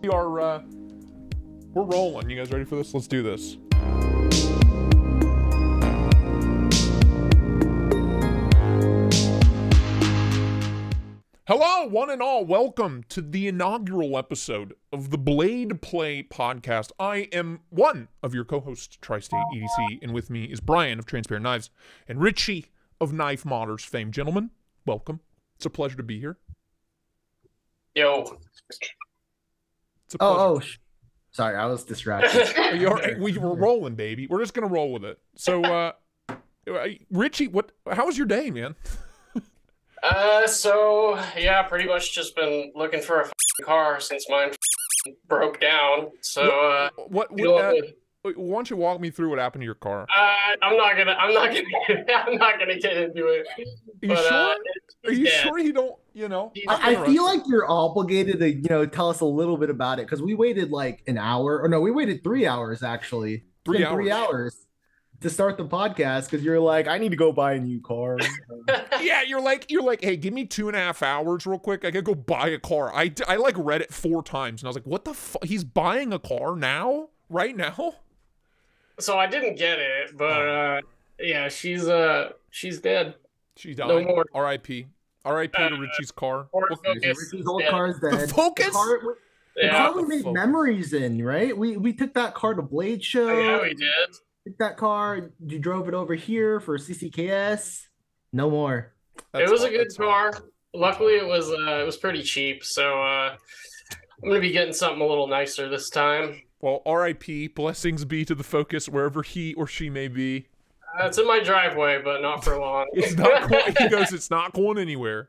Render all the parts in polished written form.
We're rolling. You guys ready for this? Let's do this. Hello, one and all. Welcome to the inaugural episode of the Blade Play podcast. I am one of your co-hosts, Tri-State EDC, and with me is Brian of Transparent Knives and Richie of Knife Modders fame. Gentlemen, welcome. It's a pleasure to be here. Yo. It's a pleasure. Sorry, I was distracted. We were rolling, baby. We're just gonna roll with it. So, Richie, how was your day, man? Yeah, pretty much just been looking for a car since mine broke down. So, why don't you walk me through what happened to your car? I'm not gonna get into it. Are you sure you don't? I feel like you're obligated to, tell us a little bit about it because we waited like an hour, or no, we waited 3 hours actually. 3 hours. 3 hours to start the podcast because you're like, I need to go buy a new car. Yeah, you're like, hey, give me 2.5 hours real quick. I gotta go buy a car. I like read it 4 times and I was like, what the fuck? He's buying a car now? Right now? So I didn't get it, but yeah, she's dead. She's died. No more. R.I.P. R.I.P. to Richie's car. Richie's old car is dead. The Focus? The car we made memories in, right? We took that car to Blade Show. Oh, yeah, we did. Took that car. You drove it over here for CCKS. No more. It was a good car. Luckily, it was pretty cheap. So I'm gonna be getting something a little nicer this time. Well, R.I.P. Blessings be to the Focus wherever he or she may be. It's in my driveway, but not for long. It's not going. He goes, it's not going anywhere.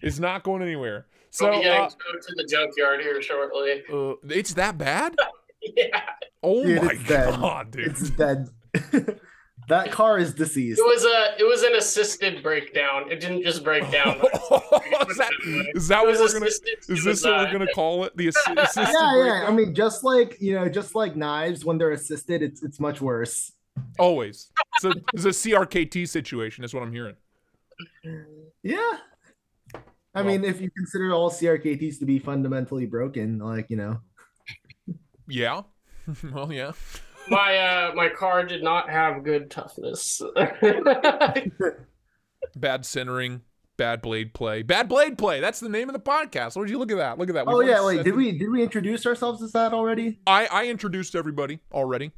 It's not going anywhere. So I'll be getting to the junkyard here shortly. It's that bad? Yeah. Oh dude, my god, dude! It's dead. That car is deceased. It was an assisted breakdown. It didn't just break down. Is that what we're gonna? Is this what we're gonna call it? The assisted breakdown? Yeah. I mean, just like knives, when they're assisted, it's much worse. Always. So it's a CRKT situation. Is what I'm hearing. Yeah. I mean, if you consider all CRKTs to be fundamentally broken, Yeah. Well, yeah. My car did not have good toughness. Bad centering, bad blade play. Bad blade play. That's the name of the podcast. Would you look at that? Look at that. Oh yeah, wait. Did we introduce ourselves as that already? I introduced everybody already.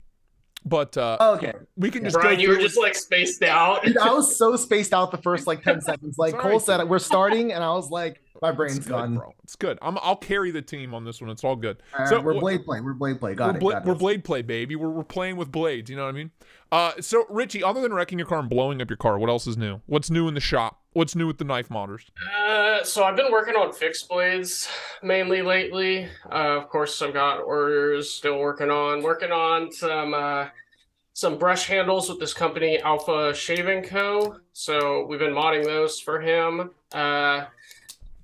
But okay. We can just Brian, go you were just like spaced out. Dude, I was so spaced out the first 10 seconds. Like Cole said, we're starting, and I was like, my brain's gone. Bro. It's good. I'll carry the team on this one. It's all good. So we're blade play. We're blade play. Got it. We're blade play, baby. We're playing with blades. You know what I mean? So Richie, other than wrecking your car and blowing up your car, what else is new? What's new in the shop? What's new with the knife modders? So I've been working on fixed blades mainly lately. Of course, I've got orders still working on some brush handles with this company, Alpha Shaving Co. So we've been modding those for him.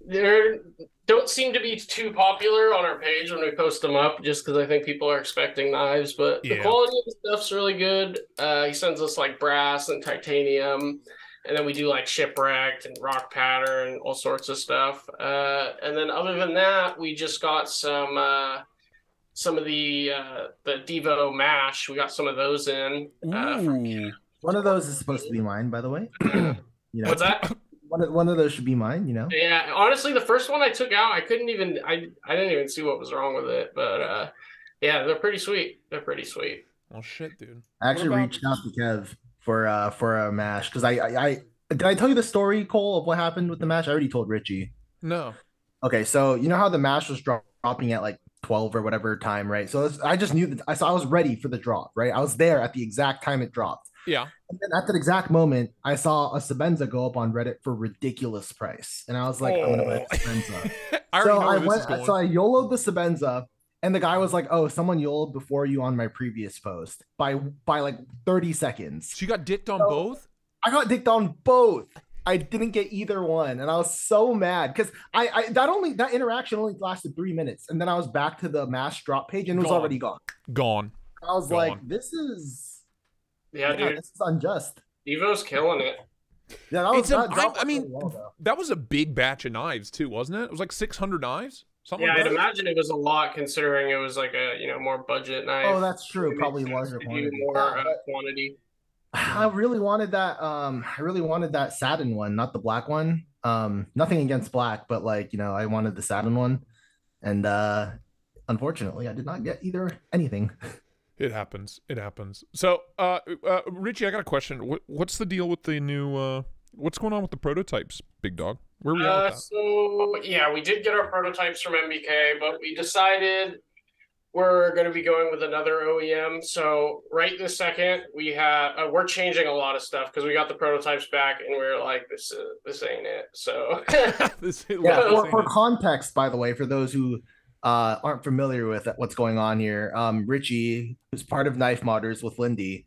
They don't seem to be too popular on our page when we post them up, just because I think people are expecting knives. But the quality of the stuff's really good. He sends us brass and titanium, and then we do shipwrecked and rock pattern, all sorts of stuff. And then other than that, we just got some of the Devo mash. We got some of those in. One of those is supposed to be mine, by the way. What's that? One of those should be mine, Yeah, honestly, the first one I took out, I didn't even see what was wrong with it. But yeah, they're pretty sweet. Oh shit, dude. I actually reached out to Kev for a mash because I did I tell you the story, Cole, of what happened with the mash? I already told Richie. No. Okay, so you know how the mash was dropping at 12 or whatever time, right? So I just knew that I was ready for the drop, right? I was there at the exact time it dropped. Yeah. And then at that exact moment, I saw a Sebenza go up on Reddit for ridiculous price. And I was like, I'm gonna buy a Sebenza. So I YOLO'd the Sebenza, and the guy was like, oh, someone YOLO'd before you on my previous post by 30 seconds. So you got dicked on both? I got dicked on both. I didn't get either one, and I was so mad because that interaction only lasted 3 minutes, and then I was back to the mash drop page and it was already gone. I was like, this is dude, this is unjust. Evo's killing it. Yeah, that was that was a big batch of knives too, wasn't it? It was 600 knives. Something yeah, like I'd that. imagine it was a lot considering it was like a more budget knife. Oh, that's true. Probably larger quantity. More quantity. I really wanted that. I really wanted that satin one, not the black one. Nothing against black, but like I wanted the satin one, and unfortunately, I did not get either anything. It happens. It happens. So, Richie, I got a question. What's the deal with the new? What's going on with the prototypes, big dog? Where are we at with that? So yeah, we did get our prototypes from MBK, but we decided we're going to be going with another OEM. So right this second, we're changing a lot of stuff because we got the prototypes back and we're like, this ain't it. So for context, by the way, for those who aren't familiar with what's going on here, Richie, who's part of Knife Modders with Lindy,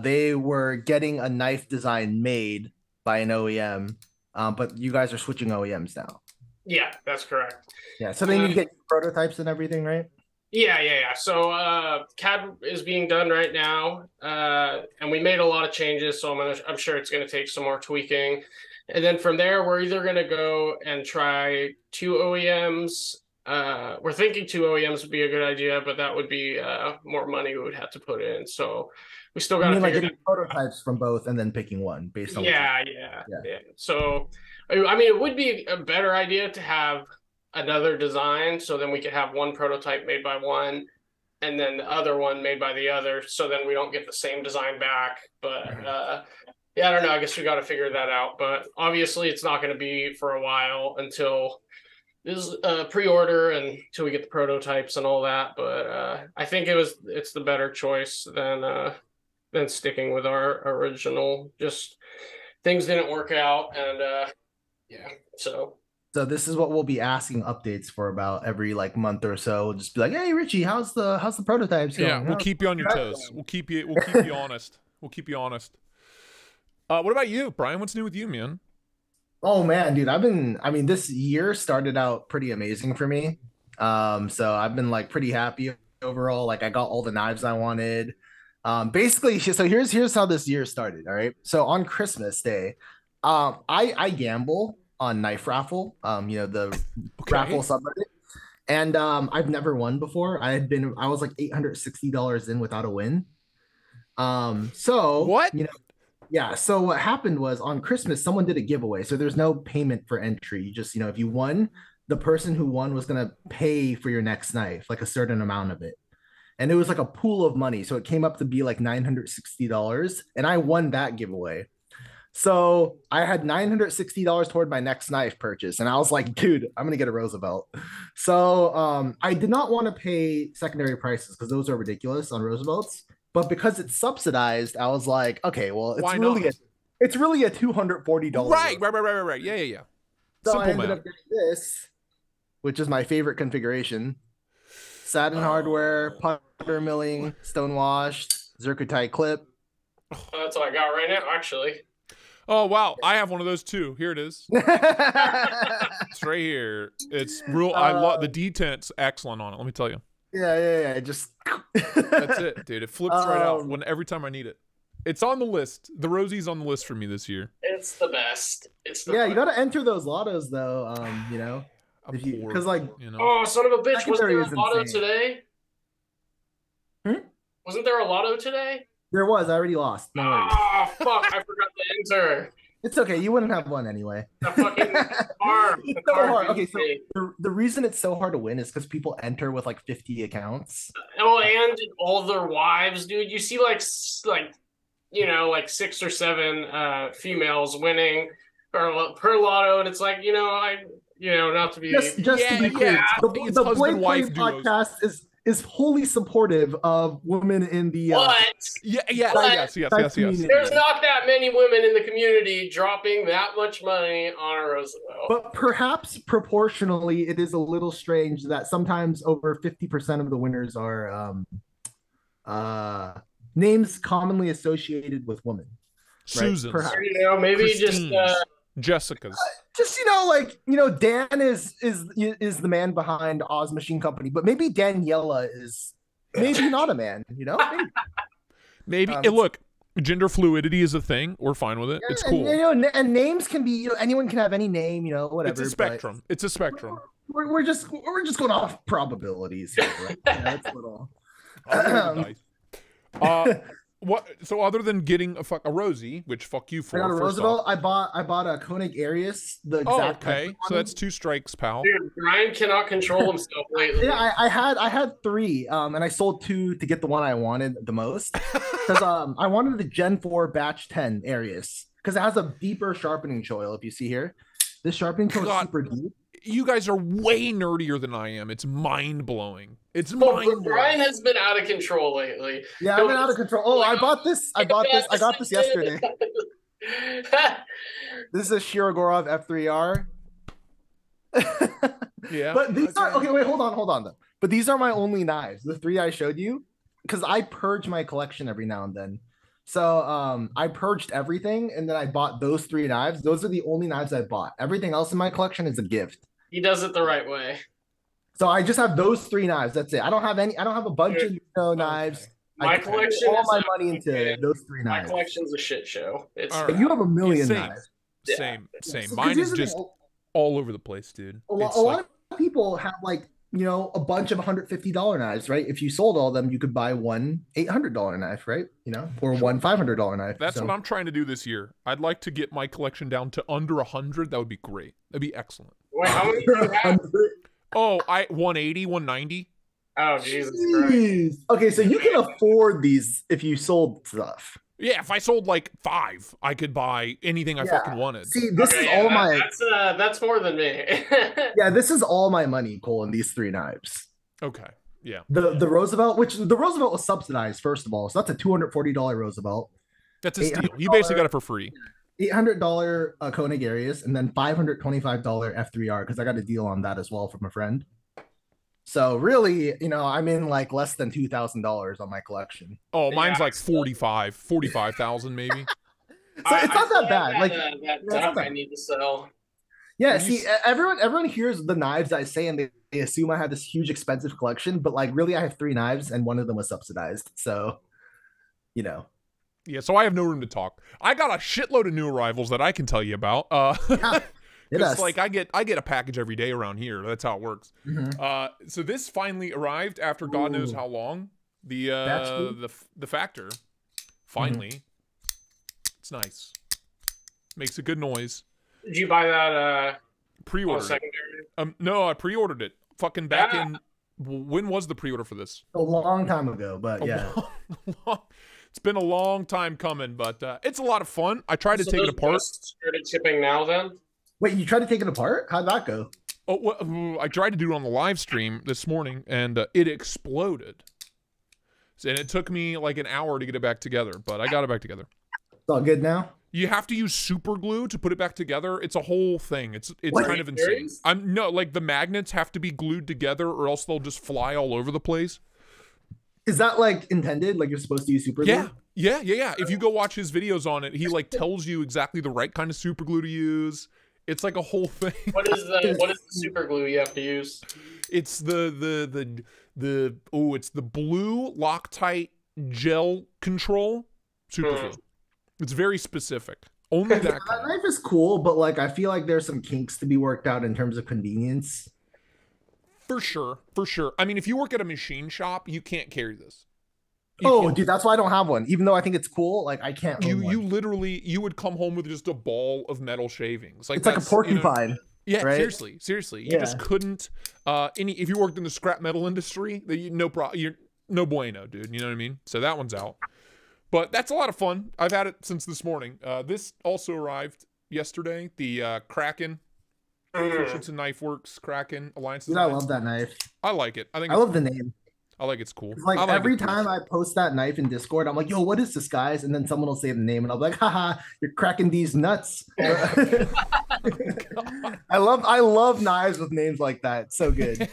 they were getting a knife design made by an OEM, but you guys are switching OEMs now. Yeah, that's correct. Yeah, so they need to get prototypes and everything, right? Yeah. So CAD is being done right now, and we made a lot of changes. So I'm sure it's going to take some more tweaking, and then from there we're either going to go and try 2 OEMs. We're thinking 2 OEMs would be a good idea, but that would be more money we would have to put in. So we still got to like getting prototypes from both and then picking one based on. Yeah. So I mean, it would be a better idea to have another design, so then we could have one prototype made by one and then the other one made by the other, so then we don't get the same design back. But yeah, I don't know, I guess we got to figure that out, but obviously it's not going to be for a while until this pre-order and until we get the prototypes and all that. But I think it's the better choice than sticking with our original. Just things didn't work out, and yeah, so this is what we'll be asking updates for about every like month or so. We'll just be like, hey Richie, how's the prototypes going? Yeah, we'll keep you on your toes. We'll keep you honest. We'll keep you honest. What about you, Brian? What's new with you, man? Oh man, dude, this year started out pretty amazing for me. So I've been like pretty happy overall. Like I got all the knives I wanted. Basically, so here's how this year started. All right. So on Christmas Day, I gamble on Knife Raffle, the raffle subreddit, and I've never won before. I was like $860 in without a win. So what? Yeah. So what happened was on Christmas, someone did a giveaway. So there's no payment for entry. You just, if you won, the person who won was gonna pay for your next knife, like a certain amount of it. And it was like a pool of money. So it came up to be like $960. And I won that giveaway. So I had $960 toward my next knife purchase. And I was like, dude, I'm going to get a Roosevelt. So I did not want to pay secondary prices because those are ridiculous on Roosevelts. But because it's subsidized, I was like, okay, well, it's really a $240. Right. Yeah. So Simple I ended up getting this, which is my favorite configuration. Satin hardware, putter milling, stone washed, Zircotite clip. That's all I got right now, actually. Oh wow, I have one of those too. Here it is. It's right here. It's real. I love the detent's excellent on it. Let me tell you. Yeah. Just that's it, dude. It flips right out every time I need it. It's on the list. The Rosie's on the list for me this year. It's the best. You got to enter those lottos though. Because oh, son of a bitch, wasn't there a lotto today? Wasn't there a lotto today? There was. I already lost. No worries. Oh, fuck. I forgot to enter. It's okay. You wouldn't have won anyway. The fucking car. It's so hard. Okay, so the reason it's so hard to win is because people enter with like 50 accounts. Oh, and all their wives, dude. You see like 6 or 7 females winning per lotto, and it's like, not to be just to be clear, the Blade Play podcast is wholly supportive of women in the yes. There's not that many women in the community dropping that much money on a Roosevelt. But perhaps proportionally, it is a little strange that sometimes over 50% of the winners are names commonly associated with women. Susan, right? Maybe Christine. Just Jessica's. Dan is the man behind Oz Machine Company, but maybe Daniela is maybe not a man, Maybe. Look, gender fluidity is a thing. We're fine with it. It's cool. And names can be, anyone can have any name, whatever. It's a spectrum. we're just going off probabilities here, right? Yeah, it's a little. What? So other than getting a Rosie, which fuck you for. I got a Roosevelt. I bought a Koenig Arius. The exact. Okay. So that's 2 strikes, pal. Dude, Brian cannot control himself lately. Yeah, I had 3, and I sold 2 to get the one I wanted the most, because I wanted the Gen 4 Batch 10 Arius because it has a deeper sharpening choil. If you see here, this sharpening choil is super deep. You guys are way nerdier than I am. It's mind blowing. It's mind blowing. Brian has been out of control lately. Yeah, I've been out of control. Oh, I bought this. I got this yesterday. This is a Shirogorov F3R. Yeah. But these are okay. Wait, hold on though. But these are my only knives. The 3 I showed you, because I purge my collection every now and then. So I purged everything, and then I bought those 3 knives. Those are the only knives I bought. Everything else in my collection is a gift. He does it the right way. So I just have those 3 knives. That's it. I don't have a bunch of knives. My collection all my money into those 3 knives. My collection's a shit show. It's right. You have a million knives. Same. Mine is just all over the place, dude. A lot of people have a bunch of $150 knives, right? If you sold all of them, you could buy one $800 knife, right? Or one $500 knife. That's what I'm trying to do this year. I'd like to get my collection down to under 100. That would be great. That'd be excellent. Wait, how many do you have? Oh, 180, 190. Oh, Jesus Christ. Okay, so you can afford these if you sold stuff. Yeah, if I sold 5, I could buy anything I fucking wanted. See, this is all my. That's more than me. Yeah, this is all my money, Cole, in these 3 knives. Okay, yeah. The Roosevelt, which the Roosevelt was subsidized, first of all, so that's a $240 Roosevelt. That's a steal. You basically got it for free. $800 Koenig Arius, and then $525 F3R, because I got a deal on that as well from a friend. So really, I'm in less than $2,000 on my collection. Oh, mine's 45,000 maybe. So it's not that bad. That duck I need to sell. Yeah, see, everyone hears the knives I say, and they assume I have this huge expensive collection, but really I have 3 knives, and one of them was subsidized. So, Yeah, so I have no room to talk. I got a shitload of new arrivals that I can tell you about. It's I get a package every day around here. That's how it works. Mm-hmm. So this finally arrived after God knows how long. The Factor. Finally. Mm-hmm. It's nice. Makes a good noise. Did you buy that pre-ordered? Secondary? No, I pre-ordered it. Fucking back in. When was the pre-order for this? A long time ago, but yeah. It's been a long time coming, but it's a lot of fun. I tried to take it apart. Started shipping now then? Wait, you tried to take it apart? How'd that go? Oh, well, I tried to do it on the live stream this morning, and it exploded. And it took me an hour to get it back together, but I got it back together. It's all good now? You have to use super glue to put it back together. It's a whole thing. It's kind of insane. The magnets have to be glued together, or else they'll just fly all over the place. Is that intended? You're supposed to use super glue? Yeah. If you go watch his videos on it, he tells you exactly the right kind of super glue to use. It's a whole thing. What is the super glue you have to use? It's the blue Loctite gel control super glue. It's very specific. Only that kind. Knife is cool, but I feel like there's some kinks to be worked out in terms of convenience. For sure. I mean, if you work at a machine shop, you can't carry this. Dude, that's why I don't have one. Even though I think it's cool, I can't. You literally, you would come home with just a ball of metal shavings. It's like a porcupine. Yeah, right? seriously. You just couldn't. If you worked in the scrap metal industry, you're no bueno, dude. You know what I mean? So that one's out. But that's a lot of fun. I've had it since this morning. This also arrived yesterday. The Kraken. Christensen Knife Works Kraken Alliance. Dude, I love that knife. I like it. I love the name. I like it's cool. Every time I post that knife in Discord, I'm like, yo, what is this, guys? And then someone will say the name, and I'll be like, haha, you're cracking these nuts. I love knives with names like that. It's so good.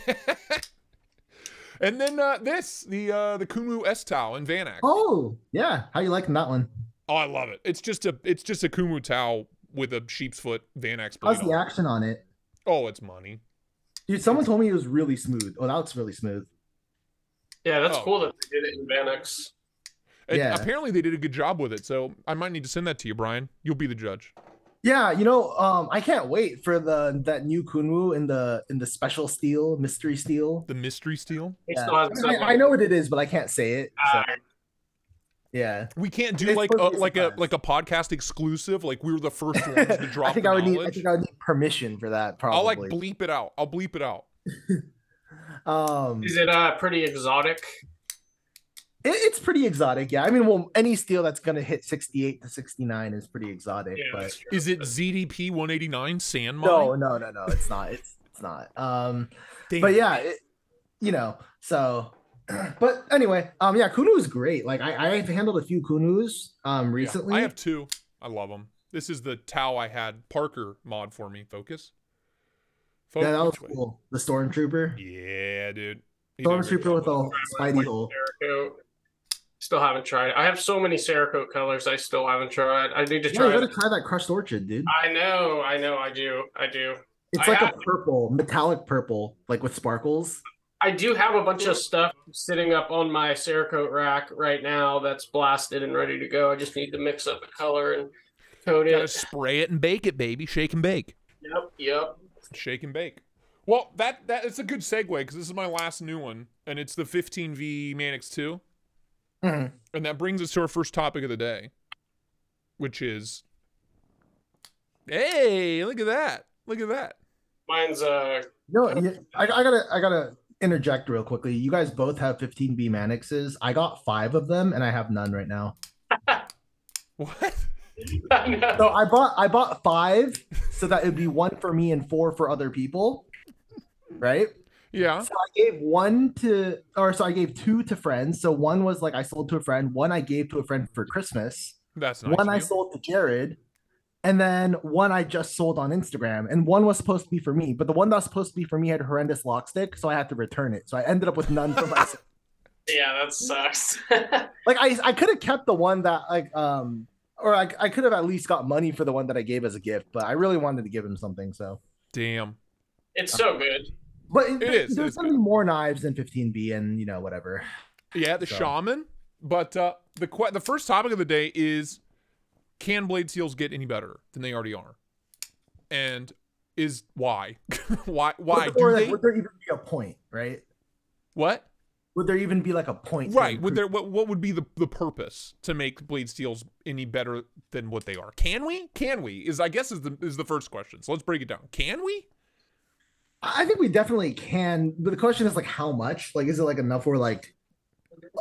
And then the Kumu S-Tau in Vanax. Oh, yeah. How you liking that one? Oh, I love it. It's just a Kumu Tau with a sheep's foot Vanax blade. How's the action on it? Oh, it's money. Dude, someone told me it was really smooth. Oh, that's really smooth. Yeah, that's cool that they did it in Vanax. Yeah. Apparently they did a good job with it, so I might need to send that to you, Brian. You'll be the judge. Yeah, I can't wait for that new Kunwu in the special steel, mystery steel. The mystery steel. Yeah. I know what it is, but I can't say it. So. Yeah, we can't do like a podcast exclusive. Like we were the first ones to drop. I think I would need permission for that. Probably. I'll like bleep it out. I'll bleep it out. Is it pretty exotic? It's pretty exotic, yeah. I mean, well, any steel that's gonna hit 68 to 69 is pretty exotic. Yeah, but is it ZDP 189 sand mine? No, it's not. It's not. But yeah, so. But anyway, yeah, Kunu is great. Like I've handled a few Kunus recently. Yeah, I have 2. I love them. This is the Tau I had Parker mod for me. Focus. Yeah, that was cool. The Stormtrooper. Yeah, dude. Stormtrooper with a Spidey hole. Still haven't tried it. I have so many Cerakote colors I still haven't tried. I need to try. You gotta try that Crushed Orchid, dude. I know. I do. It's like a purple, metallic purple, like with sparkles. I do have a bunch of stuff sitting up on my Cerakote rack right now that's blasted and ready to go. I just need to mix up the color and coat it. Gotta spray it and bake it, baby. Shake and bake. Yep. Shake and bake. Well, it's a good segue because this is my last new one, and it's the 15V Manix 2. Mm-hmm. And that brings us to our first topic of the day, which is, hey, look at that. Mine's No, I gotta interject real quickly. You guys both have 15B Manixes. I got 5 of them, and I have none right now. What? So I bought 5 so that it'd be 1 for me and 4 for other people, right? Yeah. So I gave 2 to friends. So 1 was like I sold to a friend. 1 I gave to a friend for Christmas. That's nice. 1 I sold to Jared. And then 1 I just sold on Instagram. And 1 was supposed to be for me. But the one that was supposed to be for me had horrendous lock stick. So I had to return it. So I ended up with none for myself. Yeah, that sucks. Like I could have kept the one that or I could have at least got money for the one that I gave as a gift. But I really wanted to give him something. So damn. It's so good. But there's gonna be more knives than 15B and whatever. Yeah, the shaman. But the first topic of the day is, can blade seals get any better than they already are? And is why? why would there even be a point, right? What? Would there even be like a point? Right. What would be the purpose to make blade steels any better than what they are? Can we? Is the first question. So let's break it down. Can we? I think we definitely can, but the question is like how much? Like, is it like enough where like,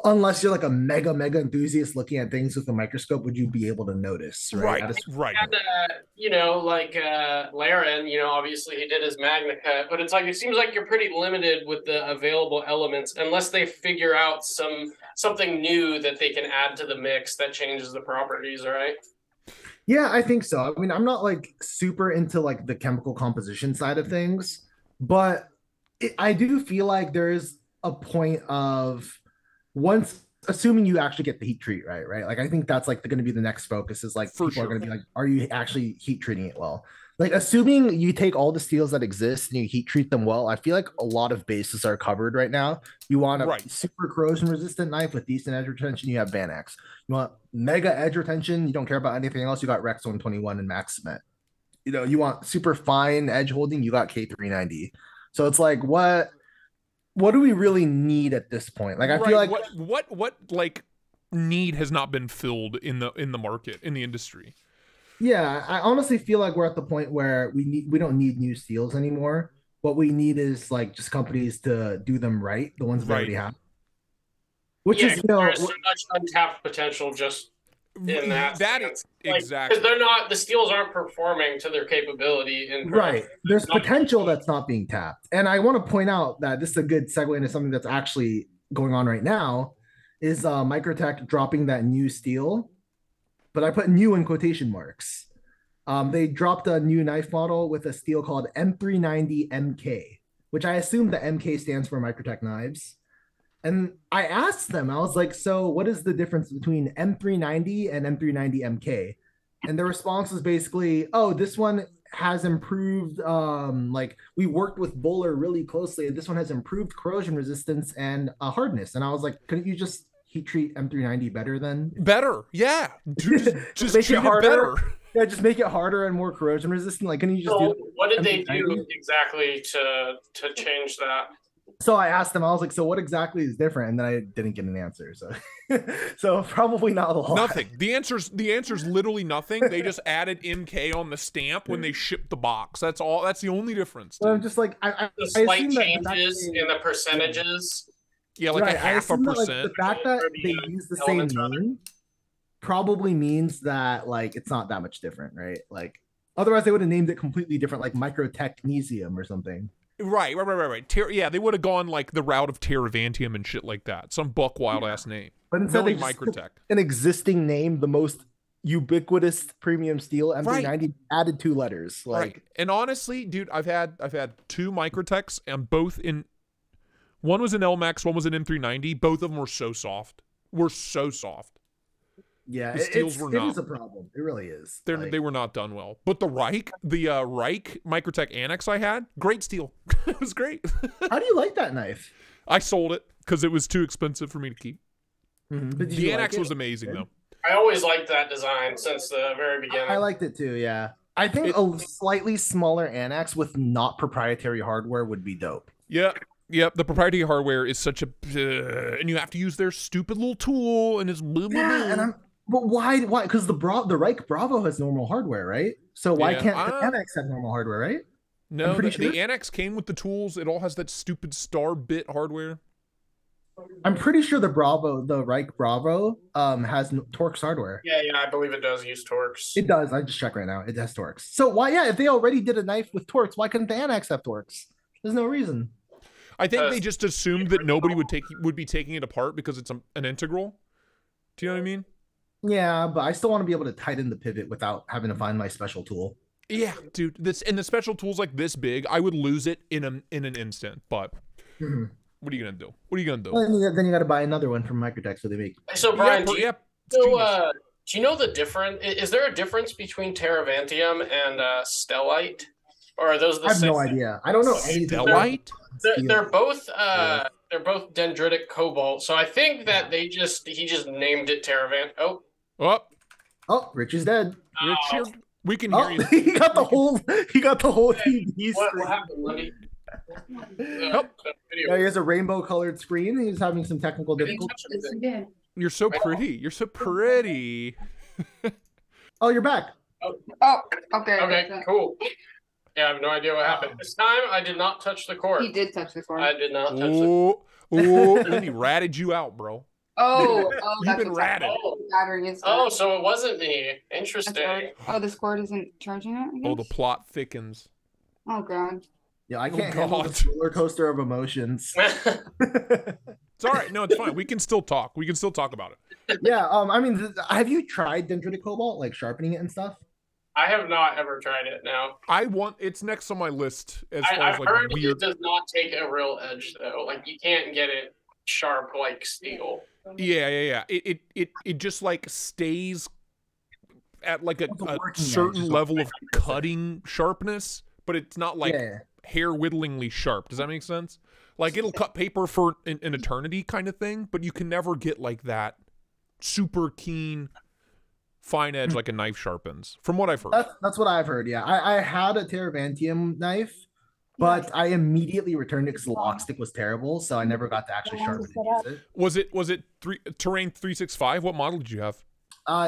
unless you're like a mega enthusiast looking at things with a microscope, would you be able to notice? Right. Right. And, like Laren, obviously he did his Magna Cut, but it's like it seems like you're pretty limited with the available elements unless they figure out something new that they can add to the mix that changes the properties, right? Yeah, I think so. I mean, I'm not like super into like the chemical composition side of things. But I do feel like there is a point of once, assuming you actually get the heat treat right? Like, I think that's like going to be the next focus is like, people are going to be like, are you actually heat treating it well? Like, assuming you take all the steels that exist and you heat treat them well, I feel like a lot of bases are covered right now. You want a super corrosion resistant knife with decent edge retention, you have Van-X. You want mega edge retention, you don't care about anything else, you got Rex 121 and Max Cement. You want super fine edge holding, you got K390. So it's like, what do we really need at this point? Like, I feel like what like need has not been filled in the market, in the industry. Yeah, I honestly feel like we're at the point where we don't need new steels anymore. What we need is like just companies to do them right, the ones we already have. Which is there's so much untapped potential just in that is exactly because the steels aren't performing to their capability right. There's potential that's not being tapped, and I want to point out that this is a good segue into something that's actually going on right now. Is Microtech dropping that new steel, but I put new in quotation marks. They dropped a new knife model with a steel called M390 MK, which I assume the MK stands for Microtech Knives. And I asked them, I was like, so what is the difference between M390 and M390 MK? And the response was basically, oh, this one has improved, like we worked with Bowler really closely, and this one has improved corrosion resistance and hardness. And I was like, couldn't you just heat treat M390 better then? Better, yeah. Just make it harder. Better. Yeah, just make it harder and more corrosion resistant. Like, can you just do? What did they do exactly to change that? So I asked them, I was like, so what exactly is different? And then I didn't get an answer. So so probably not a lot. Nothing. The answer's literally nothing. They just added MK on the stamp when they shipped the box. That's all. That's the only difference. Well, I'm just like the slight changes in the percentages. Yeah, like a half a percent. The fact that they use the same name probably means that like it's not that much different, right? Like otherwise they would have named it completely different, like microtechnesium or something. Right. Yeah, they would have gone like the route of Terravantium and shit like that. Some buck wild ass name. But instead they Microtech. An existing name, the most ubiquitous premium steel M390 added 2 letters. Like, right. And honestly, dude, I've had 2 Microtechs, and both in one was an LMAX, one was an M390. Both of them were so soft. Yeah, the steels were not. It is a problem. It really is. They were not done well. But the Reich Microtech Annex I had, great steel. It was great. How do you like that knife? I sold it because it was too expensive for me to keep. The Annex was amazing though. I always liked that design since the very beginning. I liked it too. Yeah, I think a slightly smaller Annex with not proprietary hardware would be dope. Yeah. Yep, the proprietary hardware is such a, and you have to use their stupid little tool, and it's blah, blah, blah. But why? Because the Reich Bravo has normal hardware, right? So why can't the Annex have normal hardware, right? No, the Annex came with the tools. It all has that stupid star bit hardware. I'm pretty sure the Reich Bravo, has Torx hardware. Yeah, I believe it does use Torx. It does. I just checked right now. It has Torx. So why? Yeah, if they already did a knife with Torx, why couldn't the Annex have Torx? There's no reason. I think they just assumed that nobody would be taking it apart because it's an integral. Do you know what I mean? Yeah, but I still want to be able to tighten the pivot without having to find my special tool. Yeah, dude. The special tool's like this big. I would lose it in an instant. But what are you gonna do? Well, then you got to buy another one from Microtech so they make. So Brian, do you know the difference? Is there a difference between Terravantium and Stellite? Or are those the same? I have no idea. I don't know anything. Stellite? They're both dendritic cobalt. So I think that he just named it Terravant. Oh, Rich is dead. Richard, we can hear you. He got the whole TV. What happened, Lundy? Yeah, he has a rainbow colored screen. He's having some technical difficulties. You're so pretty. Oh, you're back. Okay, cool. Yeah, I have no idea what happened. This time, I did not touch the cord. He did touch the cord. I did not touch the cord. And he ratted you out, bro. You've been ratted. So it wasn't me. Interesting. Right. Oh, this cord isn't charging it, I guess? Oh, the plot thickens. Oh, God. Yeah, I can't handle the roller coaster of emotions. It's all right. No, it's fine. We can still talk. We can still talk about it. Yeah, I mean, have you tried dendritic cobalt, like sharpening it and stuff? I have not ever tried it. No. It's next on my list as far as like heard weird. It does not take a real edge though. Like you can't get it sharp like steel. Yeah. It just like stays at like a certain level of cutting sharpness, but it's not like hair whittlingly sharp. Does that make sense? Like it'll cut paper for an eternity kind of thing, but you can never get like that super keen fine edge like a knife sharpens, from what I've heard. That's what I've heard. Yeah, I had a Terravantium knife, but I immediately returned it because the lock stick was terrible, so I never got to actually sharpen it and use it. Was it Terrain 365? What model did you have?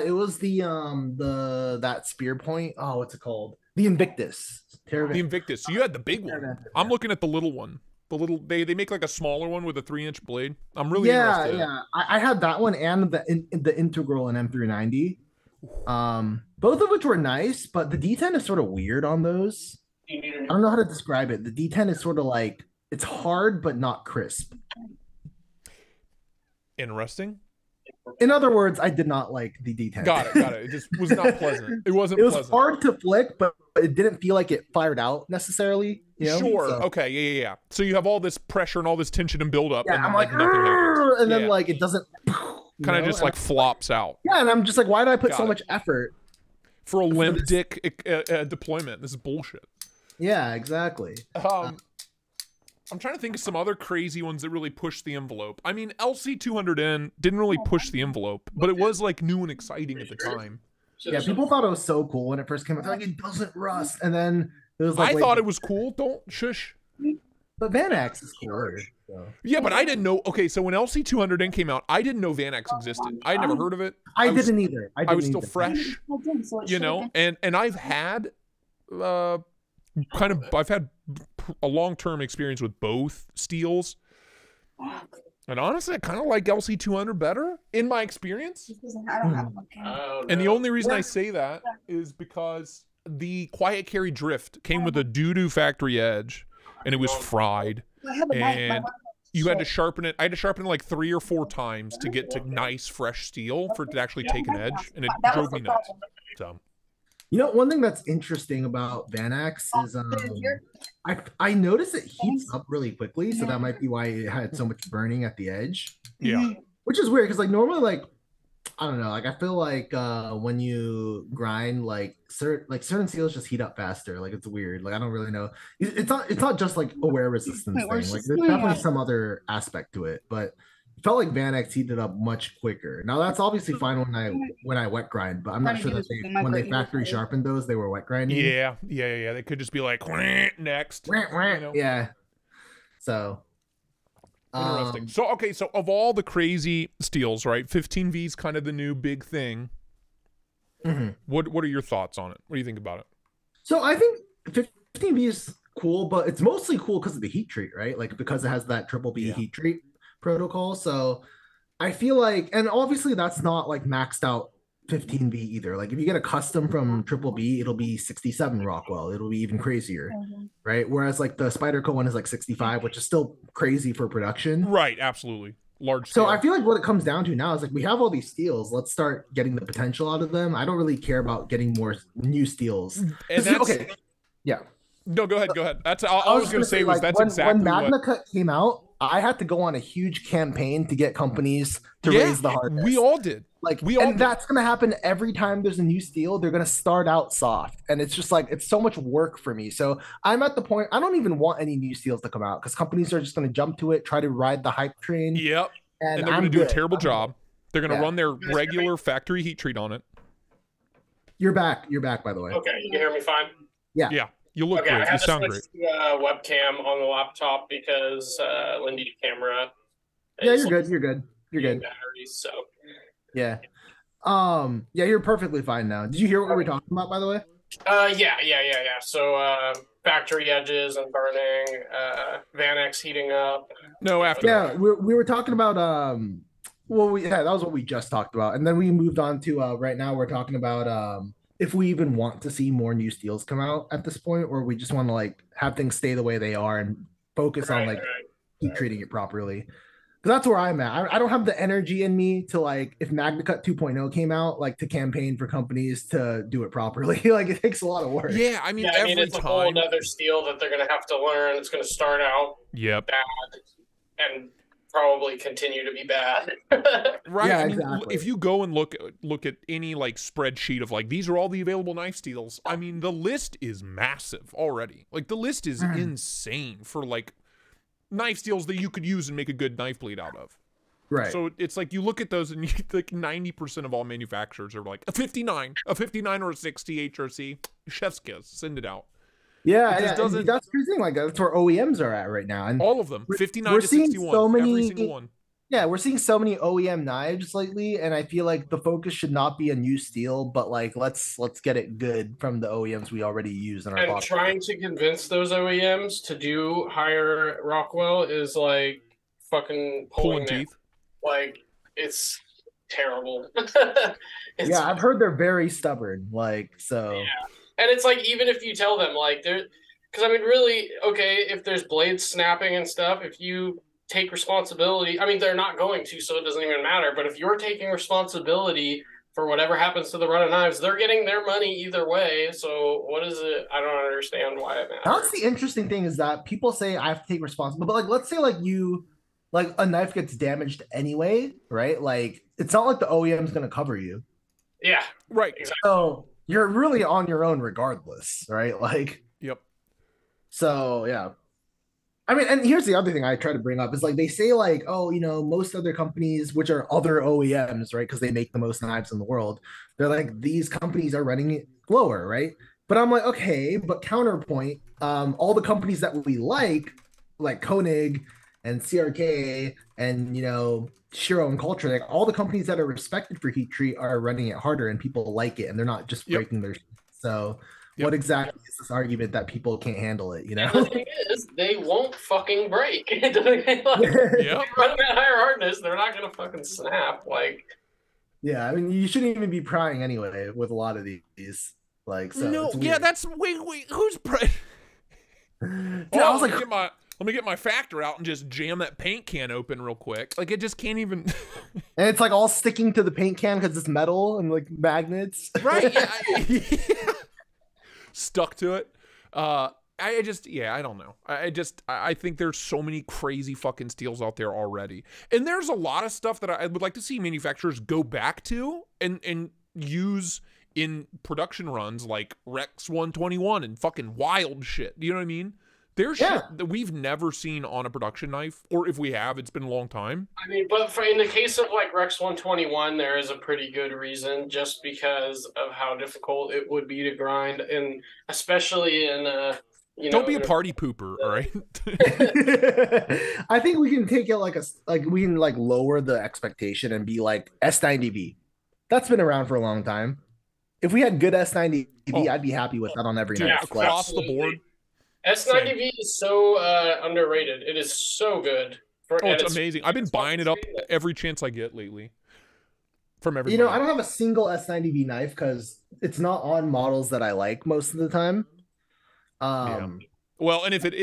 It was that spear point. Oh, what's it called? The Invictus. The Invictus. So you had the big one. I'm looking at the little one. They make like a smaller one with a 3-inch blade. I'm really interested. Yeah. I had that one and the integral in M390. Both of which were nice, but the D10 is sort of weird on those. I don't know how to describe it. The D10 is sort of like, it's hard but not crisp. Interesting. In other words, I did not like the D10. Got it. It just was not pleasant. It wasn't. It was hard to flick, but it didn't feel like it fired out necessarily. You know? Sure. So. Okay. Yeah. So you have all this pressure and all this tension and build up, and then like nothing happens. And then like it doesn't. Kind of just like flops out. Yeah, and I'm just like, why did I put so much effort for a limp dick deployment? This is bullshit. Yeah, exactly. I'm trying to think of some other crazy ones that really pushed the envelope. I mean, LC200N didn't really push the envelope, but it was like new and exciting at the time. Yeah, people thought it was so cool when it first came out. They're like, it doesn't rust, and then it was like, I thought it was cool. Don't shush. But Vanax is cooler. So. Yeah, but I didn't know. Okay, so when LC200N came out, I didn't know Vanax existed. I had never heard of it. I didn't either. I was still fresh, you know. And I've had I've had a long-term experience with both steels. And honestly, I kind of like LC200 better in my experience. And the only reason I say that is because the Quiet Carry Drift came with a doo-doo factory edge, and it was fried. And you had to sharpen it. I had to sharpen it like 3 or 4 times to get to nice, fresh steel for it to actually take an edge, and it drove me nuts. So, you know, one thing that's interesting about Vanax is I noticed it heats up really quickly, so that might be why it had so much burning at the edge. Yeah, which is weird because like normally like I don't know, like I feel like when you grind like certain steels just heat up faster. Like it's weird. Like I don't really know. It's not just like a wear resistance thing. Like there's definitely some other aspect to it, but it felt like Vanax heated up much quicker. Now that's obviously fine when I wet grind, but I'm not sure that when they factory sharpened those, they were wet grinding. Yeah. They could just be like next. You know? Yeah. So. Interesting. So of all the crazy steels, right? 15V is kind of the new big thing. What are your thoughts on it? What do you think about it? So I think 15V is cool, but it's mostly cool because of the heat treat, right? Like because it has that triple B heat treat protocol. So I feel like, and obviously that's not like maxed out 15V either. Like if you get a custom from triple B, it'll be 67 Rockwell. It'll be even crazier, right? Whereas like the Spyderco one is like 65, which is still crazy for production. Right, absolutely. Large scale. So I feel like what it comes down to now is like we have all these steels. Let's start getting the potential out of them. I don't really care about getting more new steels. And that's, okay. Yeah. No, go ahead. That's all I was going to say was that's exactly when Magna Cut came out, I had to go on a huge campaign to get companies to raise the hardness. We all did. That's going to happen every time there's a new steel. They're going to start out soft. And it's just like, it's so much work for me. So I'm at the point, I don't even want any new steels to come out because companies are just going to jump to it, try to ride the hype train. Yep. And they're going to do a terrible job. They're going to run their regular factory heat treat on it. You're back, by the way. Okay, you can hear me fine? Yeah. Yeah. You look great. You sound great. Webcam on the laptop because Lindy's camera. Yeah, you're good. You're good. Batteries, so. Yeah. Yeah, you're perfectly fine now. Did you hear what we were talking about, by the way? Yeah. So factory edges and burning, Vanax heating up. No, after. Yeah, we were talking about that was what we just talked about, and then we moved on to right now we're talking about if we even want to see more new steels come out at this point, or we just want to like have things stay the way they are and focus on like keep treating it properly. Because that's where I'm at. I don't have the energy in me to like if Magna Cut 2.0 came out, like to campaign for companies to do it properly. Like it takes a lot of work. Yeah, I mean, it's a whole other steel that they're gonna have to learn. It's gonna start out bad and probably continue to be bad. Right. Yeah, I mean, exactly. if you go and look at any like spreadsheet of like these are all the available knife steels, I mean the list is massive already. Like the list is insane for like knife steels that you could use and make a good knife blade out of. Right. So it's like you look at those and you like 90% of all manufacturers are like a 59 or a 60 HRC. Chef's kiss, send it out. Yeah, that's crazy. Like that's where OEMs are at right now, and all of them 59 to 61. Every single one. Yeah, we're seeing so many OEM knives lately, and I feel like the focus should not be a new steel, but like let's get it good from the OEMs we already use in our. And trying to convince those OEMs to do higher Rockwell is like fucking pulling teeth. Like it's terrible. Yeah, I've heard they're very stubborn. Like so. Yeah. And it's like, even if you tell them, like, because I mean, really, okay, if there's blades snapping and stuff, if you take responsibility, I mean, they're not going to, so it doesn't even matter. But if you're taking responsibility for whatever happens to the run of knives, they're getting their money either way. So what is it? I don't understand why it matters. That's the interesting thing is that people say I have to take responsibility, but like, let's say like a knife gets damaged anyway, right? Like, it's not like the OEM is going to cover you. Yeah, right. Exactly. So you're really on your own regardless, right? Like, yep. So yeah. I mean, and here's the other thing I try to bring up is like they say like, oh, most other companies, which are other OEMs, right? Because they make the most knives in the world. They're like these companies are running it lower, right? But I'm like, okay, but counterpoint, all the companies that we like Koenig and CRK and Shiro and Coltrane, like all the companies that are respected for heat treat are running it harder, and people like it, and they're not just breaking their. So what exactly is this argument that people can't handle it? And the thing is, they won't fucking break. If they run that higher hardness, they're not gonna fucking snap. Like, yeah, I mean, you shouldn't even be prying anyway with a lot of these. Like, so no, yeah, that's wait, who's prying? I was like, let me get my factor out and just jam that paint can open real quick. Like, it just can't even. And it's like all sticking to the paint can because it's metal and like magnets. Right? Yeah. Stuck to it. I don't know. I think there's so many crazy fucking steels out there already. And there's a lot of stuff that I would like to see manufacturers go back to and use in production runs like Rex 121 and fucking wild shit. Do you know what I mean? There's shit that we've never seen on a production knife, or if we have, it's been a long time. I mean, but in the case of like Rex 121, there is a pretty good reason, just because of how difficult it would be to grind, and especially in don't be a party pooper, all right? I think we can take it we can lower the expectation and be like S90V. That's been around for a long time. If we had good S90V, I'd be happy with that on every knife. Across the board. S90V is so underrated. It is so good. It's amazing. I've been buying it up every chance I get lately. From everybody. I don't have a single S90V knife because it's not on models that I like most of the time. Well, and if it's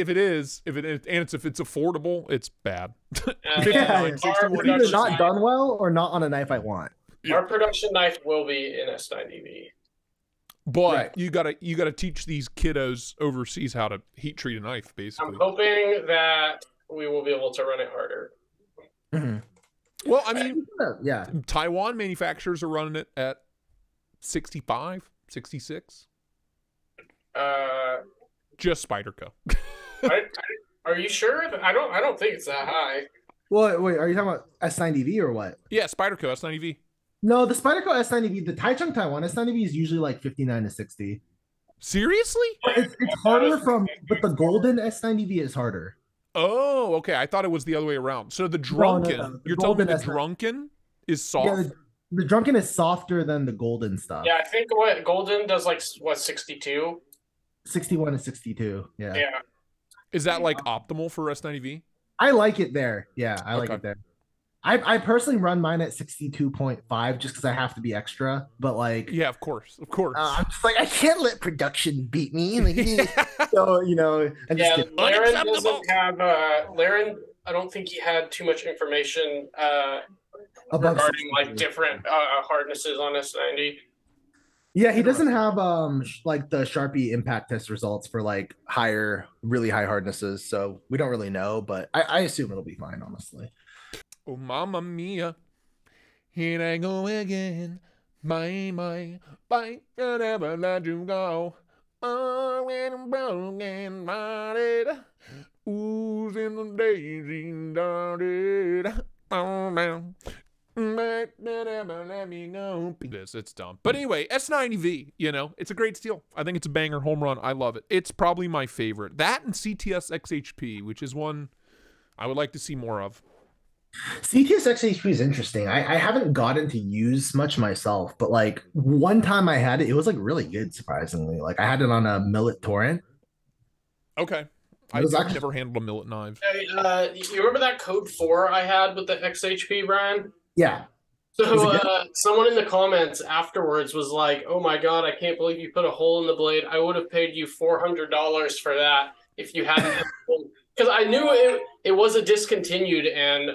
affordable, it's bad. It's either not done well or not on a knife I want. Our production knife will be in S90V. But you gotta teach these kiddos overseas how to heat treat a knife, basically. I'm hoping that we will be able to run it harder. Mm-hmm. Well, I mean, Taiwan manufacturers are running it at 65, 66. Just Spyderco. Are you sure? I don't think it's that high. Well, wait, are you talking about S90V or what? Yeah, Spyderco S90V. No, the Spyderco S90V, the Taichung Taiwan S90V is usually like 59 to 60. Seriously? It's harder but the golden S90V is harder. Oh, okay. I thought it was the other way around. So the Drunken, no. You're telling me the Drunken is soft? Yeah, the Drunken is softer than the golden stuff. Yeah, I think what golden does 62? 61 to 62. Yeah. Is that like optimal for S90V? I like it there. Yeah, I like it there. I personally run mine at 62.5 just because I have to be extra, but like, yeah, of course. I'm just like, I can't let production beat me. Like, so I'm just kidding. Laren doesn't have Laren. I don't think he had too much information regarding like different hardnesses on S90. Yeah, he doesn't have like the Sharpie impact test results for like really high hardnesses, so we don't really know, but I assume it'll be fine, honestly. Oh, mamma mia, here I go again. My, never let you go. Oh, when I'm broken hearted, who's in the daisy darted? Oh, man. Never let me go. It's dumb. But anyway, S90V, it's a great steel. I think it's a banger home run. I love it. It's probably my favorite. That and CTS XHP, which is one I would like to see more of. CTS XHP is interesting. I haven't gotten to use much myself, but like one time I had it, it was like really good, surprisingly. Like I had it on a Millet Torrent. Okay. I've never handled a Millet knife. You remember that code 4 I had with the XHP brand? Yeah. So someone in the comments afterwards was like, "Oh my god, I can't believe you put a hole in the blade. I would have paid you $400 for that if you hadn't." Because I knew it was a discontinued and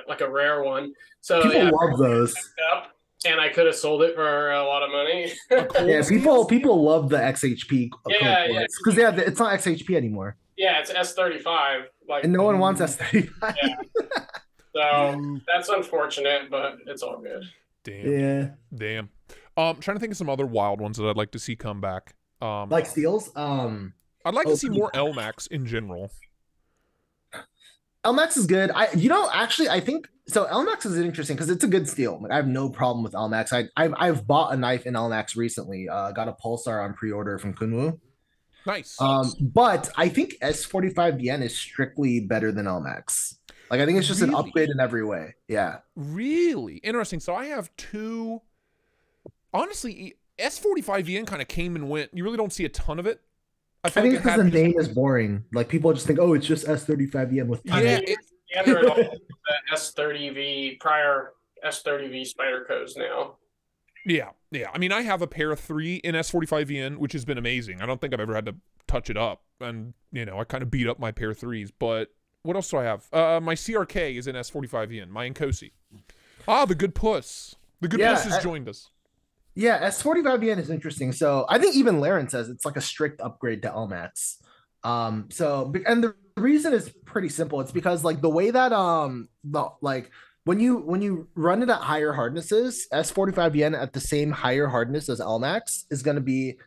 like a rare one. So people love those. And I could have sold it for a lot of money. Yeah, people love the XHP. Yeah, because it's not XHP anymore. Yeah, it's S35. And no one wants S35. Yeah. So that's unfortunate, but it's all good. Damn. Trying to think of some other wild ones that I'd like to see come back. Like steels? I'd like to see more LMAX in general. LMAX is good. Actually, I think so. LMAX is interesting because it's a good steel. Like, I have no problem with LMAX. I've bought a knife in LMAX recently. Got a Pulsar on pre-order from Kunwu. Nice. But I think S45VN is strictly better than LMAX. Like, I think it's just an upgrade in every way. Yeah. Really interesting. So I have two. Honestly, S45VN kind of came and went. You really don't see a ton of it. I think it's because the name is boring. Like, people just think, oh, it's just S35VN with the S30V prior S30V Spydercos now. Yeah. I mean, I have a pair of 3 in S45VN, which has been amazing. I don't think I've ever had to touch it up, and I kind of beat up my pair of 3s. But what else do I have? My CRK is in S45VN. My Nkosi. The good puss. The good puss has joined us. Yeah, S45VN is interesting. So I think even Laren says it's like a strict upgrade to LMAX. And the reason is pretty simple. It's because like the way that when you run it at higher hardnesses, S45VN at the same higher hardness as LMAX is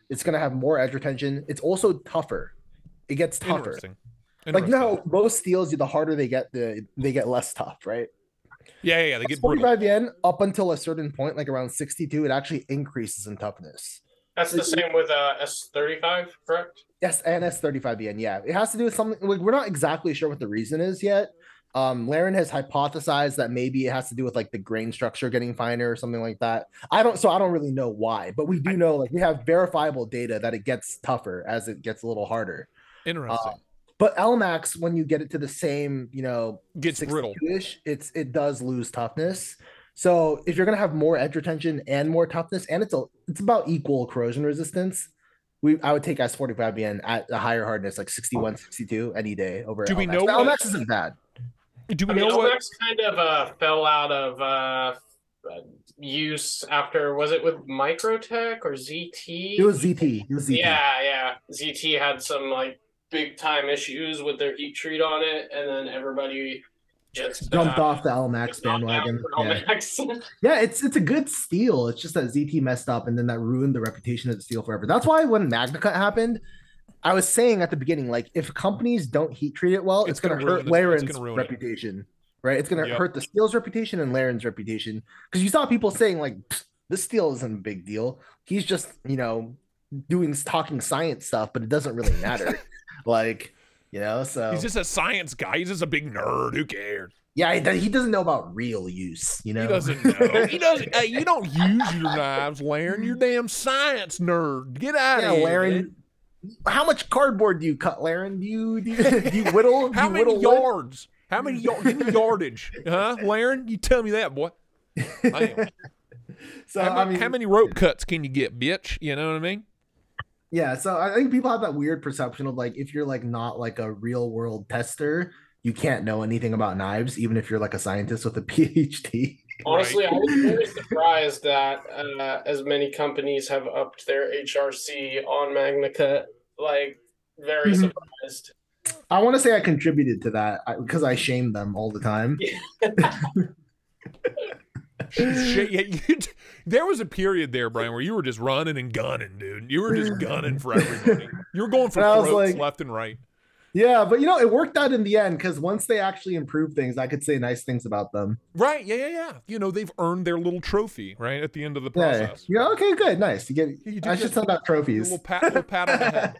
it's gonna have more edge retention. It's also tougher. It gets tougher. Interesting. Like most steels, the harder they get less tough, right? Yeah, they get brittle. 45VN up until a certain point, like around 62, it actually increases in toughness. That's the same with S35, correct? Yes, and S35VN, yeah. It has to do with something, like, we're not exactly sure what the reason is yet. Laren has hypothesized that maybe it has to do with like the grain structure getting finer or something like that. I don't really know why, but we do know, like, we have verifiable data that it gets tougher as it gets a little harder. Interesting. But LMAX, when you get it to the same, gets brittle. It does lose toughness. So if you're gonna have more edge retention and more toughness, and it's about equal corrosion resistance, I would take S45VN at a higher hardness, like 61, 62 any day over. Do LMAX. we know LMAX isn't bad? Do we know what? LMAX kind of fell out of use after, was it with Microtech or ZT? It was ZT. Yeah. ZT had some like big time issues with their heat treat on it, and then everybody just jumped off the LMAX bandwagon. Yeah, it's a good steel. It's just that ZT messed up, and then that ruined the reputation of the steel forever. That's why when MagnaCut happened, I was saying at the beginning, like, if companies don't heat treat it well, it's going to hurt Laren's reputation, right? It's going to hurt the steel's reputation and Laren's reputation, because you saw people saying like, this steel isn't a big deal. He's just talking science stuff, but it doesnn't really matter. Like, so he's just a science guy. He's just a big nerd. Who cares? Yeah, he doesn't know about real use. He doesn't know. He doesn't. Hey, you don't use your knives, Laren. You're damn science nerd. Get out of here, Laren. Man. How much cardboard do you cut, Laren? Do you whittle? How many yards? How many yards? Give me yardage, huh, Laren? You tell me that, boy. So how many rope cuts can you get, bitch? You know what I mean? Yeah, so I think people have that weird perception of like, if you're like not like a real world tester, you can't know anything about knives, even if you're like a scientist with a PhD. Honestly, I was really surprised that as many companies have upped their HRC on MagnaCut. Like, very surprised. I want to say I contributed to that because I shamed them all the time. There was a period there, Brian, where you were just running and gunning, dude. You were just gunning for everybody. You were going for throats left and right. Yeah, but it worked out in the end, because once they actually improved things, I could say nice things about them. Right? Yeah. They've earned their little trophy right at the end of the process. Yeah. Okay. Good. Nice. I should send out trophies. A little pat on the head.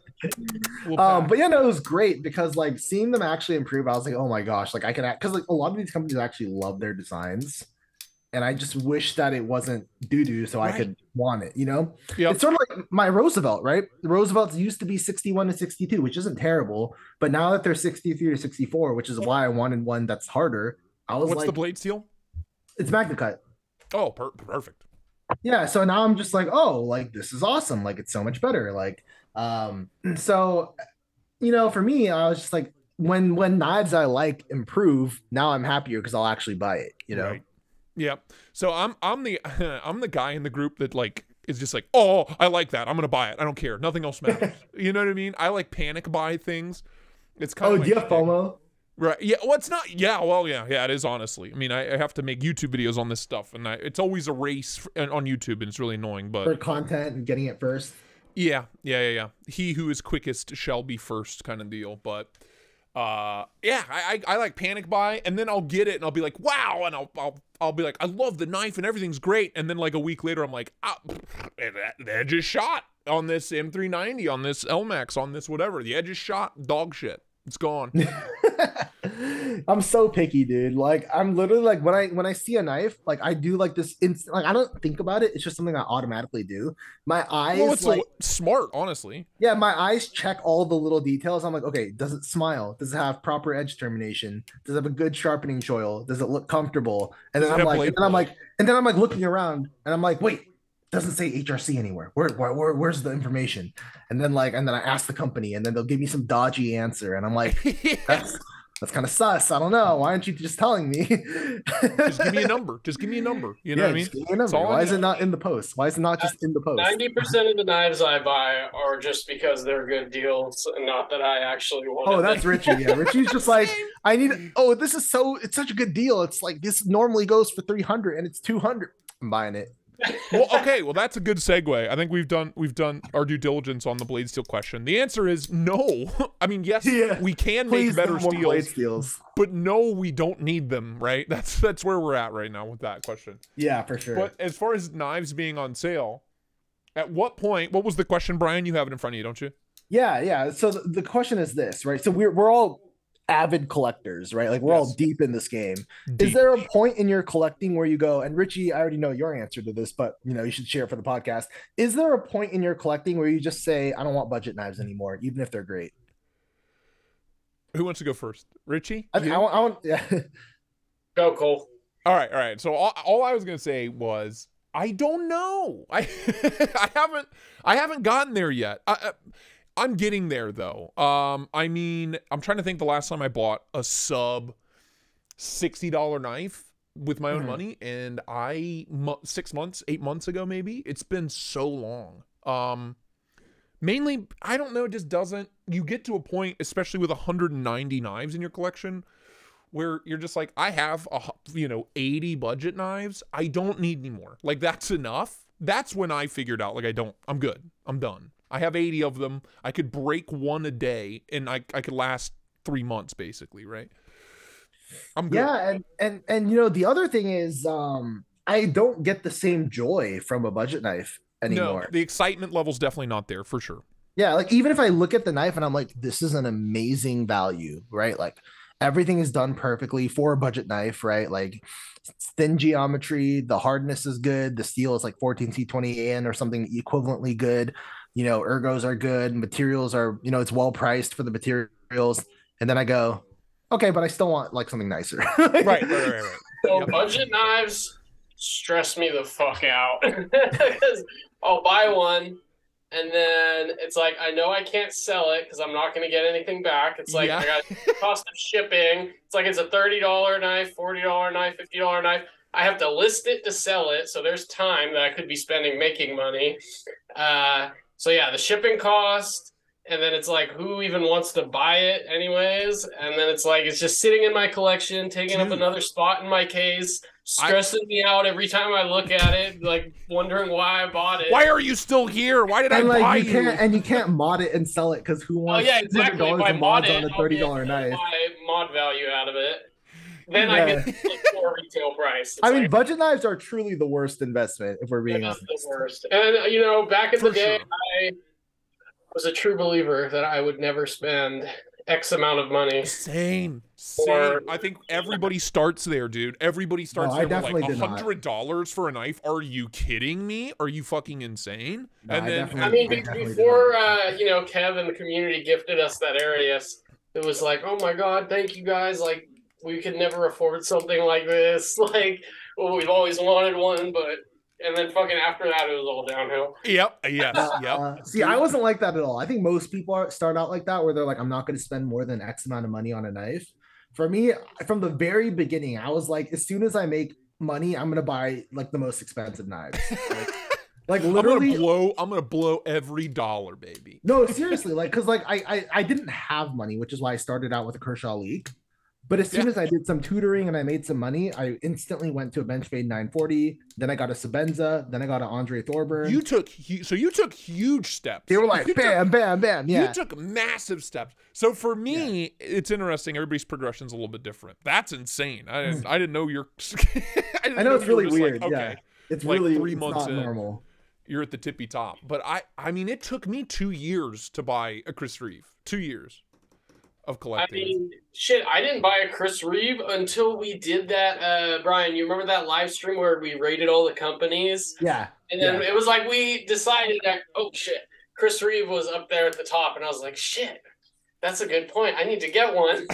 But yeah, no, it was great because like seeing them actually improve, I was like, oh my gosh, like I can, because like a lot of these companies actually love their designs. And I just wish that it wasn't doo-doo so I could want it, Yep. It's sort of like my Roosevelt, right? The Roosevelts used to be 61 to 62, which isn't terrible. But now that they're 63 to 64, which is why I wanted one that's harder, I was What's the blade steel? It's MagnaCut. Oh, perfect. Yeah, so now I'm just like, oh, like this is awesome. Like it's so much better. Like, so, for me, I was just like, when knives I like improve, now I'm happier because I'll actually buy it, Right. Yeah. So I'm the guy in the group that like is just like, oh, I like that. I'm gonna buy it. I don't care. Nothing else matters. You know what I mean? I like panic buy things. It's kind of. Oh, do you have FOMO? Right. Yeah. Well, it's not. Yeah. Well, yeah. It is, honestly. I mean, I have to make YouTube videos on this stuff, and it's always a race on YouTube, and it's really annoying. But for content and getting it first. Yeah. He who is quickest shall be first, kind of deal. But Yeah, I like panic buy, and then I'll get it and I'll be like, wow, and I'll be like, I love the knife and everything's great, and then like a week later I'm like, the edge is shot on this M390, on this LMAX, on this whatever. The edge is shot, dog shit. It's gone. I'm so picky, dude. Like, I'm literally like, when I see a knife, like I do like this instant, like I don't think about it. It's just something I automatically do. My eyes, well, it's like smart, honestly. Yeah, my eyes check all the little details. I'm like, okay, does it smile? Does it have proper edge termination? Does it have a good sharpening choil? Does it look comfortable? And then I'm like looking around, and I'm like, wait, doesn't say HRC anywhere. Where's the information? And then I ask the company, and then they'll give me some dodgy answer, and I'm like, that's kind of sus. I don't know. Why aren't you just telling me? Just give me a number. Just give me a number. You know what I mean? Give me a number. Why is it not in the post? Why is it not just in the post? 90% of the knives I buy are just because they're good deals, and not that I actually want. Oh, that's Richie. Yeah, Richie's just like, I need. Oh, it's such a good deal. It's like this normally goes for 300 and it's 200. I'm buying it. Well, okay, well that's a good segue. I think we've done our due diligence on the blade steel question. The answer is no. I mean, yes, we can make better steels, but no, we don't need them, right? That's where we're at right now with that question. Yeah, for sure. But as far as knives being on sale, at what point, what was the question, Brian? You have it in front of you, don't you? Yeah. So the question is this, right? So we're all avid collectors, right? Like we're all deep in this game. Is there a point in your collecting where you go, and Richie, I already know your answer to this, but you should share for the podcast. Is there a point in your collecting where you just say, I don't want budget knives anymore, even if they're great? Who wants to go first? Richie? I want yeah. Go, Cole. All right. So all I was gonna say was, I don't know. I haven't gotten there yet. I'm getting there though. I mean, I'm trying to think the last time I bought a sub $60 knife with my own money, and 6 months, 8 months ago maybe. It's been so long. Mainly, I don't know, it just doesn't. You get to a point, especially with 190 knives in your collection, where you're just like, I have 80 budget knives. I don't need any more. Like, that's enough. That's when I figured out, like, I'm good. I'm done. I have 80 of them. I could break one a day, and I could last 3 months, basically, right? I'm good. Yeah, and the other thing is, I don't get the same joy from a budget knife anymore. No, the excitement level's definitely not there, for sure. Yeah, like even if I look at the knife and I'm like, this is an amazing value, right? Like everything is done perfectly for a budget knife, right? Like thin geometry, the hardness is good, the steel is like 14C20N or something equivalently good. Ergos are good, materials are, it's well priced for the materials. And then I go, okay, but I still want like something nicer. Right. So budget knives stress me the fuck out. Because I'll buy one and then it's like, I know I can't sell it because I'm not going to get anything back. It's like, I got the cost of shipping. It's like, it's a $30 knife, $40 knife, $50 knife. I have to list it to sell it. So there's time that I could be spending making money. So yeah, the shipping cost, and then it's like, who even wants to buy it anyways? And then it's like, it's just sitting in my collection, taking up another spot in my case, stressing me out every time I look at it, like wondering why I bought it. Why are you still here? Why did I buy you? And you can't mod it and sell it because who wants $200 of mods on a $30 knife? My mod value out of it. Then I get like more retail price. I mean, budget knives are truly the worst investment, if we're being honest. The worst. And back in the day, I was a true believer that I would never spend X amount of money. Same. I think everybody starts there, dude. Everybody starts there with like $100 for a knife. Are you kidding me? Are you fucking insane? No, and then before Kev and the community gifted us that Arius, it was like, oh my god, thank you guys. Like, we could never afford something like this. Like, we've always wanted one, and then fucking after that, it was all downhill. Yep. See, I wasn't like that at all. I think most people start out like that, where they're like, I'm not going to spend more than X amount of money on a knife. For me, from the very beginning, I was like, as soon as I make money, I'm going to buy like the most expensive knives. Like literally, I'm gonna blow every dollar, baby. No, seriously, like, because like I didn't have money, which is why I started out with a Kershaw Leak. But as soon as I did some tutoring and I made some money, I instantly went to a Benchmade 940. Then I got a Sebenza. Then I got an Andre Thorburn. You took huge steps. They were like bam, bam, bam. Yeah, you took massive steps. So for me, it's interesting. Everybody's progression's a little bit different. That's insane. I didn't know you're. I know it's really weird. Like, okay, yeah, it's like really 3 months not in, normal. You're at the tippy top. But I mean, it took me 2 years to buy a Chris Reeve. 2 years of collecting. I mean, shit, I didn't buy a Chris Reeve until we did that. Brian, you remember that live stream where we rated all the companies? Yeah. And then it was like we decided that, oh shit, Chris Reeve was up there at the top, and I was like, shit, that's a good point. I need to get one.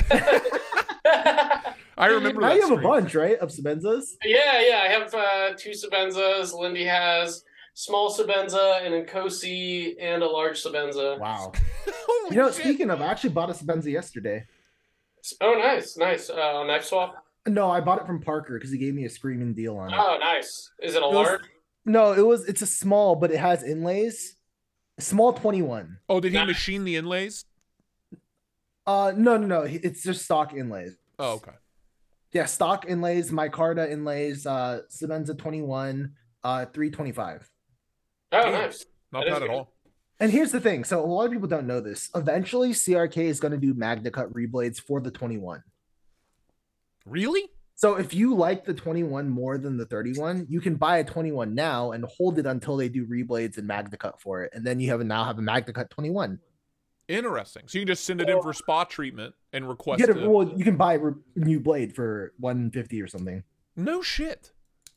I remember now that you have stream. a bunch, right, of Sebenzas? Yeah. I have 2 Sebenzas. Lindy has small Sebenza and a Nkosi and a large Sebenza. Wow. Holy shit. Speaking of, I actually bought a Sebenza yesterday. Oh, nice. Knife swap? No, I bought it from Parker because he gave me a screaming deal on it. Oh, nice. Is it a large? No, it's a small, but it has inlays. Small 21. Oh, did he machine the inlays? No. It's just stock inlays. Oh, okay. Yeah, stock inlays, micarta inlays, Sebenza 21, 325. Oh, nice. Not bad at all. And here's the thing. So a lot of people don't know this. Eventually, CRK is going to do Magna Cut reblades for the 21. Really? So if you like the 21 more than the 31, you can buy a 21 now and hold it until they do reblades and Magna Cut for it. And then you now have a Magna Cut 21. Interesting. So you can just send it in for spa treatment and request you can buy a new blade for $150 or something. No shit.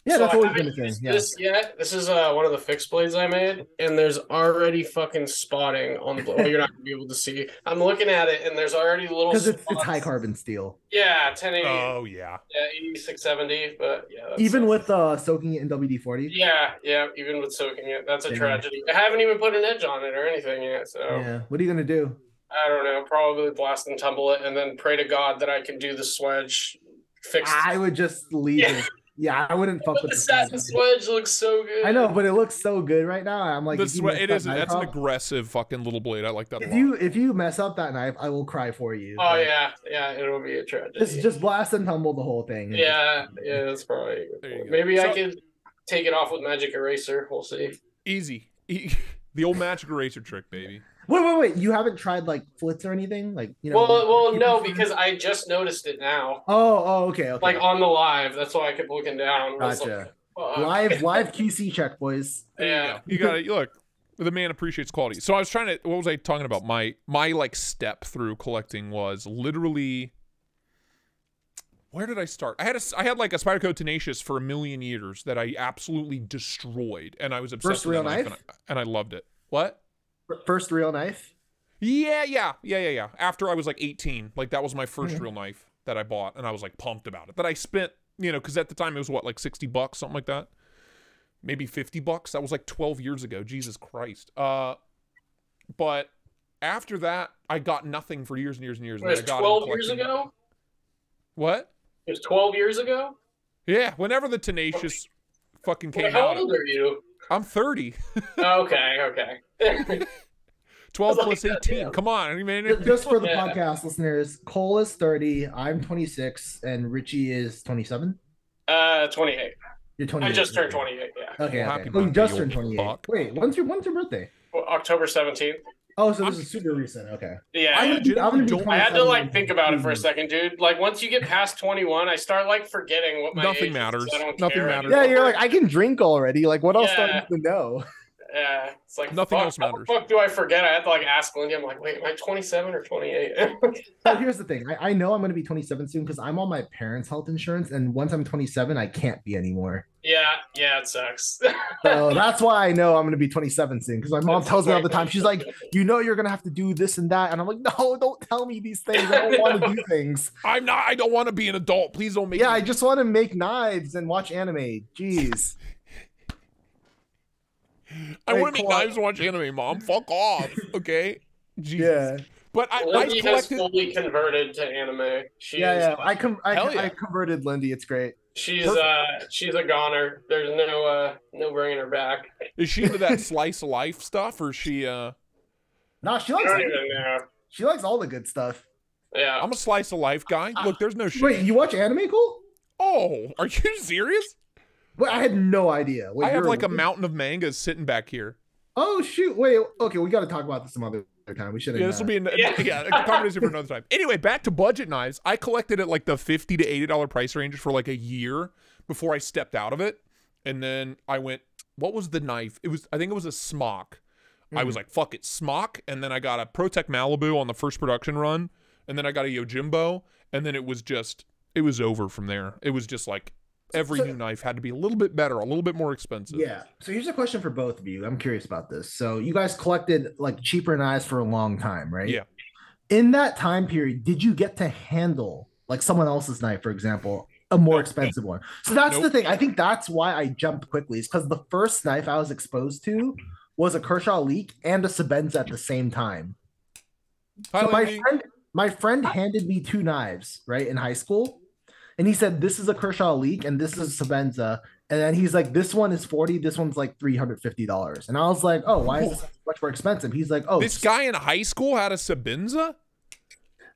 Yeah, So that's I always haven't been a thing. used Yeah. this yet. This is one of the fixed blades I made, and there's already fucking spotting on the blade. Well, you're not gonna be able to see. I'm looking at it, and there's already little Because it's spots. high carbon steel. Yeah, 1080. Oh, yeah. Yeah, 8670. But yeah, that's Even with soaking it in WD-40. Yeah, even with soaking it, that's a tragedy. I haven't even put an edge on it or anything yet. So Yeah. What are you gonna do? I don't know. Probably blast and tumble it, and then pray to God that I can do the swedge fix. I would just leave it. Yeah, I wouldn't fuck with The satin swedge looks so good. I know, but it looks so good right now. I'm like, That's an aggressive fucking little blade. I like that a lot. If you mess up that knife, I will cry for you. Oh yeah, it'll be a tragedy. Just blast and tumble the whole thing. Yeah, that's probably a good point. Maybe I could take it off with magic eraser. We'll see. Easy. The old magic eraser trick, baby. Wait. You haven't tried like flits or anything? Like, you know. Well, no, because I just noticed it now. Oh, okay. Like on the live. That's why I kept looking down. Gotcha. Like, live QC check, boys. Yeah. You gotta look. The man appreciates quality. So I was trying to. What was I talking about? My like step through collecting was literally. Where did I start? I had like a Spyderco Tenacious for 1 million years that I absolutely destroyed, and I was obsessed First with real that knife, and I loved it. What? First real knife? Yeah. After I was like 18, like that was my first real knife that I bought, and I was like pumped about it. That I spent, because at the time it was what, like $60, something like that, maybe $50. That was like 12 years ago. Jesus Christ. But after that, I got nothing for years and years and years. It was 12 years ago. What? It was 12 years ago. Yeah, whenever the Tenacious fucking came out. How old are you? I'm 30. Okay. 12 plus 18. Come on. I mean, just for the podcast listeners, Cole is 30, I'm 26, and Richie is 27? 28. You're 28. I just turned 28, yeah. Okay. Happy Oh, you birthday, just you turned old 28. fuck. Wait, when's your birthday? Well, October 17th. Oh, so this is super recent. Okay. Yeah. I'm gonna be I had to 27. think about it for a second, dude. Like once you get past 21, I start forgetting what my Nothing age matters. is. I don't Nothing care matters. Yeah, you're like, I can drink already. Like, what else do I Yeah. need to know? Yeah, it's like Nothing fuck, else how matters. the fuck do I forget? I have to ask Lindy. I'm like, wait, am I 27 or 28? So here's the thing. I know I'm going to be 27 soon because I'm on my parents' health insurance, and once I'm 27, I can't be anymore. yeah, it sucks. So that's why I know I'm going to be 27 soon, because my mom tells me all the time. She's like, you're going to have to do this and that. And I'm like, no, don't tell me these things. I don't want to do things. I don't want to be an adult. Please don't make me. I just want to make knives and watch anime. Jeez. I want to make knives and watch anime, Mom. Fuck off. Okay? Jesus. Yeah. But I Lindy has collected... fully converted to anime. I converted Lindy. It's great. She's a goner. There's no bringing her back. Is she into that slice of life stuff, or is she No, she I likes don't even know. She likes all the good stuff. Yeah. I'm a slice of life guy. Look, there's no shit. Wait, you watch anime, Cole? Oh, are you serious? Well, I had no idea. Wait, I have like a mountain of mangas sitting back here. Oh shoot! Wait, okay, we got to talk about this some other time. We should. Yeah, this will be a conversation for another time. Anyway, back to budget knives. I collected at like the $50 to $80 price range for like a year before I stepped out of it, and then I went. What was the knife? I think it was a smock. I was like, fuck it, smock, and then I got a ProTech Malibu on the first production run, and then I got a Yojimbo, and then it was over from there. It was just like every new knife had to be a little bit better, a little bit more expensive. Yeah. So here's a question for both of you. I'm curious about this. So you guys collected like cheaper knives for a long time, right? Yeah. In that time period, did you get to handle like someone else's knife, for example, a more expensive one? So that's the thing. I think that's why I jumped quickly. Is because the first knife I was exposed to was a Kershaw Leak and a Sebenza at the same time. So my friend handed me two knives, right, in high school. And he said, this is a Kershaw Leak and this is a Sebenza. And then he's like, this one is $40, this one's like $350. And I was like, oh, why is this much more expensive? He's like, oh. This guy in high school had a Sebenza?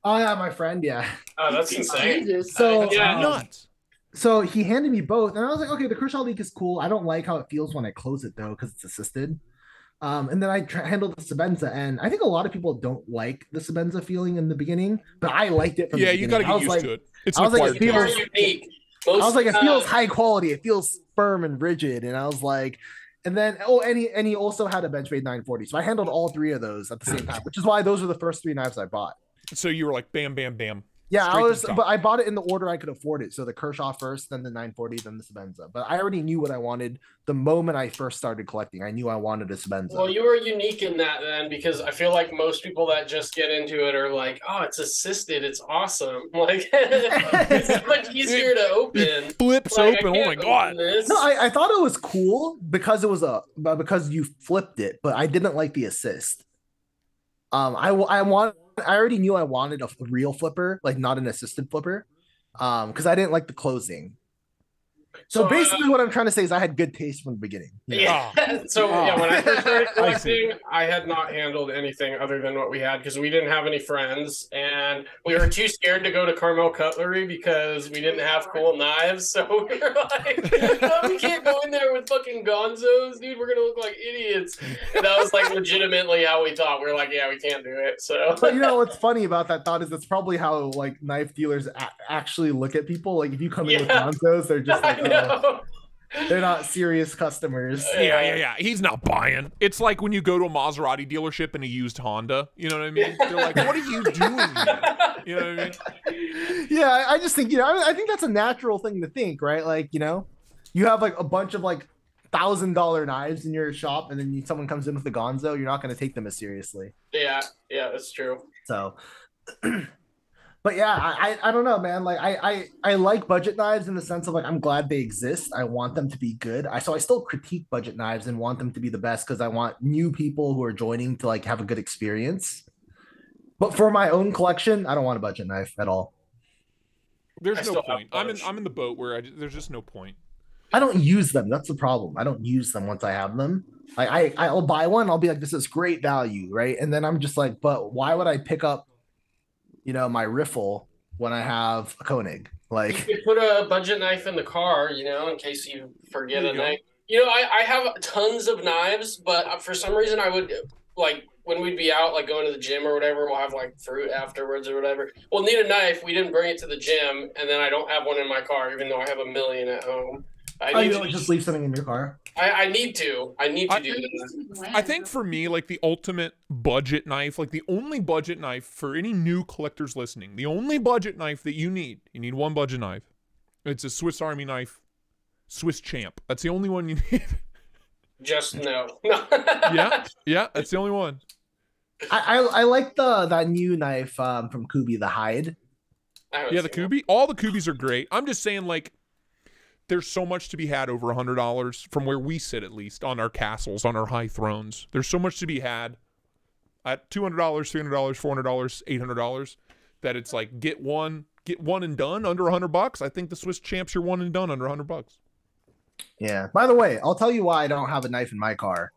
Oh, yeah, my friend, yeah. Oh, that's insane. So, nuts. So he handed me both. And I was like, okay, the Kershaw Leak is cool. I don't like how it feels when I close it, though, because it's assisted. And then I handled the Sebenza, and I think a lot of people don't like the Sebenza feeling in the beginning, but I liked it from the beginning. You got to get used to it. It's unique. It feels high quality. It feels firm and rigid. And I was like, and then, and he also had a Benchmade 940. So I handled all three of those at the same time, which is why those were the first three knives I bought. So you were like, bam, bam, bam. Yeah, but I bought it in the order I could afford it. So the Kershaw first, then the 940, then the Sebenza. But I already knew what I wanted the moment I first started collecting. I knew I wanted a Sebenza. Well, you were unique in that then, because I feel like most people that just get into it are like, oh, it's assisted. It's awesome. Like, it's so much easier to open. It flips open. Oh my God. No, I thought it was cool because it was because you flipped it, but I didn't like the assist. I already knew I wanted a real flipper, like not an assisted flipper, because I didn't like the closing. So basically what I'm trying to say is I had good taste from the beginning. Yeah. When I first started collecting, I had not handled anything other than what we had because we didn't have any friends and we were too scared to go to Carmel Cutlery because we didn't have cool knives. So we were like, oh, we can't go in there with fucking gonzos, dude. We're going to look like idiots. And that was like legitimately how we thought. We were like, yeah, we can't do it. So, but you know what's funny about that thought is that's probably how like knife dealers actually look at people. Like if you come in with gonzos, they're just like, they're not serious customers. Yeah. He's not buying. It's like when you go to a Maserati dealership and a used Honda. You know what I mean? They're like, what are you doing here? You know what I mean? Yeah, I just think, I think that's a natural thing to think, right? Like, you have like a bunch of like $1,000 knives in your shop and then someone comes in with a gonzo, you're not going to take them as seriously. Yeah, that's true. So... But yeah, I don't know, man. Like I like budget knives in the sense of like I'm glad they exist. I want them to be good. So I still critique budget knives and want them to be the best because I want new people who are joining to like have a good experience. But for my own collection, I don't want a budget knife at all. There's no point. I'm in the boat where there's just no point. I don't use them. That's the problem. I don't use them once I have them. I'll buy one. I'll be like, this is great value, right? And then I'm just like, but why would I pick up my riffle when I have a Koenig? Like you could put a budget knife in the car, in case you forget a knife. I have tons of knives, but for some reason I would like when we'd be out, like going to the gym or whatever, we'll have like fruit afterwards or whatever. We'll need a knife. We didn't bring it to the gym, and then I don't have one in my car, even though I have a million at home. You don't just leave something in your car? I need to. I need to do that. I think for me, like the ultimate budget knife, like the only budget knife for any new collectors listening, the only budget knife that you need one budget knife. It's a Swiss Army knife, Swiss Champ. That's the only one you need. Just no. Yeah, that's the only one. I like that new knife from Kubi, the Hyde. Yeah, the Kubi. All the Kubis are great. I'm just saying, like, there's so much to be had over $100 from where we sit, at least on our castles, on our high thrones. There's so much to be had at $200, $300, $400, $800 that it's like get one and done under $100. I think the Swiss Champ's your one and done under $100. Yeah. By the way, I'll tell you why I don't have a knife in my car.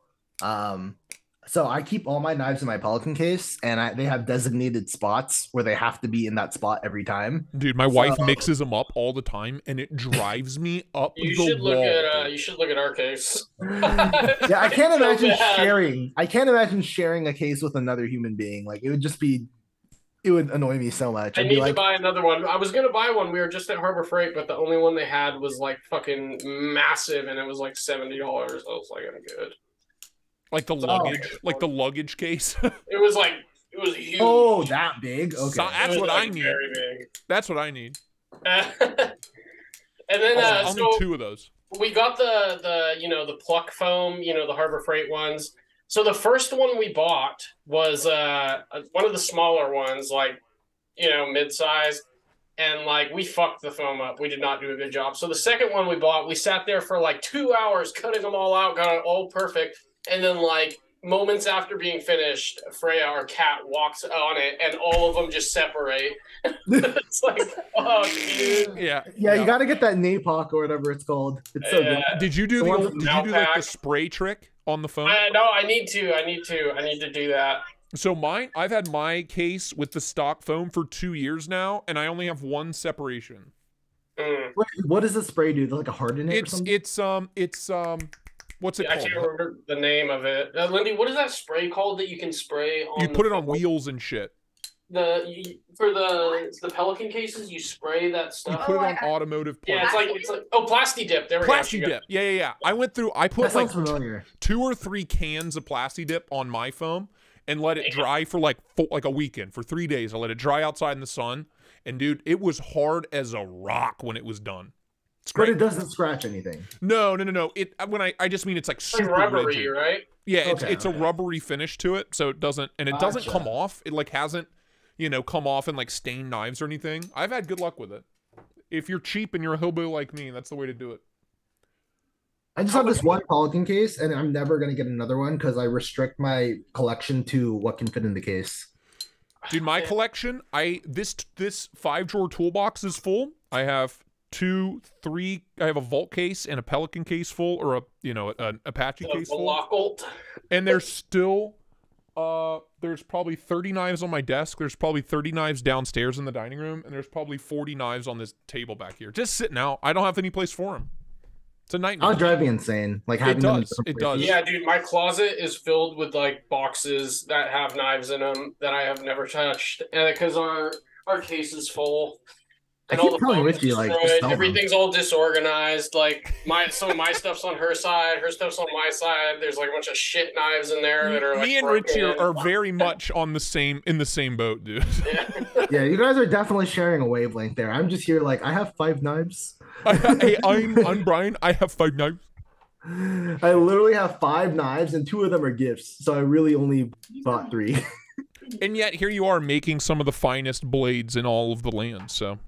So I keep all my knives in my Pelican case, and they have designated spots where they have to be in that spot every time. Dude, my wife mixes them up all the time, and it drives me up the wall. You should look at our case. Yeah, I can't imagine sharing. I can't imagine sharing a case with another human being. Like it would just be. It would annoy me so much. I need to buy another one. I was gonna buy one. We were just at Harbor Freight, but the only one they had was like fucking massive, and it was like $70. I was like, I'm good. Like the luggage, like the luggage case. It was huge. Oh, that big? Okay, so that's what I need. Very big. That's what I need. And then I'll need 2 of those. We got the pluck foam, the Harbor Freight ones. So the first one we bought was one of the smaller ones, like, mid-sized, and like we fucked the foam up. We did not do a good job. So the second one we bought, we sat there for like 2 hours cutting them all out, got it all perfect, and then like moments after being finished, Freya, our cat, walks on it, and all of them just separate. It's like, oh, dude. Yeah. You got to get that NAPOC or whatever it's called. It's so good. Did you do like the spray trick on the phone? No, I need to do that. So I've had my case with the stock foam for 2 years now, and I only have 1 separation. What does the spray do? Like a harden it or something? It's what's it called? I can't remember the name of it. Lindy, what is that spray called that you can spray on? You put it on wheels and shit. For the Pelican cases, you spray that stuff. You put it on automotive parts. Yeah, it's like Plasti Dip. There we go. Plasti Dip. Yeah. I put like 2 or 3 cans of Plasti Dip on my foam and let it dry for like a weekend, for 3 days. I let it dry outside in the sun, and dude, it was hard as a rock when it was done. It's great. But it doesn't scratch anything. No. I just mean it's like super rubbery, rigid. Right? Yeah, it's a rubbery finish to it, so it doesn't come off. It like hasn't come off and like stain knives or anything. I've had good luck with it. If you're cheap and you're a hillbilly like me, that's the way to do it. I just have this one Pelican case, and I'm never going to get another one because I restrict my collection to what can fit in the case. Dude, my collection, this 5-drawer toolbox is full. I have 2, 3. I have a Vault case and a Pelican case full, or an Apache case full. And there's still there's probably 30 knives on my desk. There's probably 30 knives downstairs in the dining room, and there's probably 40 knives on this table back here, just sitting out. I don't have any place for them. It's a nightmare. I'll drive me insane. Like having it does. Yeah, dude, my closet is filled with like boxes that have knives in them that I have never touched, and because our case is full. And I keep telling Richie, like, everything's all disorganized. Like some of my stuff's on her side, her stuff's on my side. There's like a bunch of shit knives in there that are like. Me and Richie are very much in the same boat, dude. Yeah, you guys are definitely sharing a wavelength there. I'm just here like I have 5 knives. Hey, I'm Brian. I have 5 knives. I literally have 5 knives, and 2 of them are gifts. So I really only bought 3. And yet here you are making some of the finest blades in all of the land. So.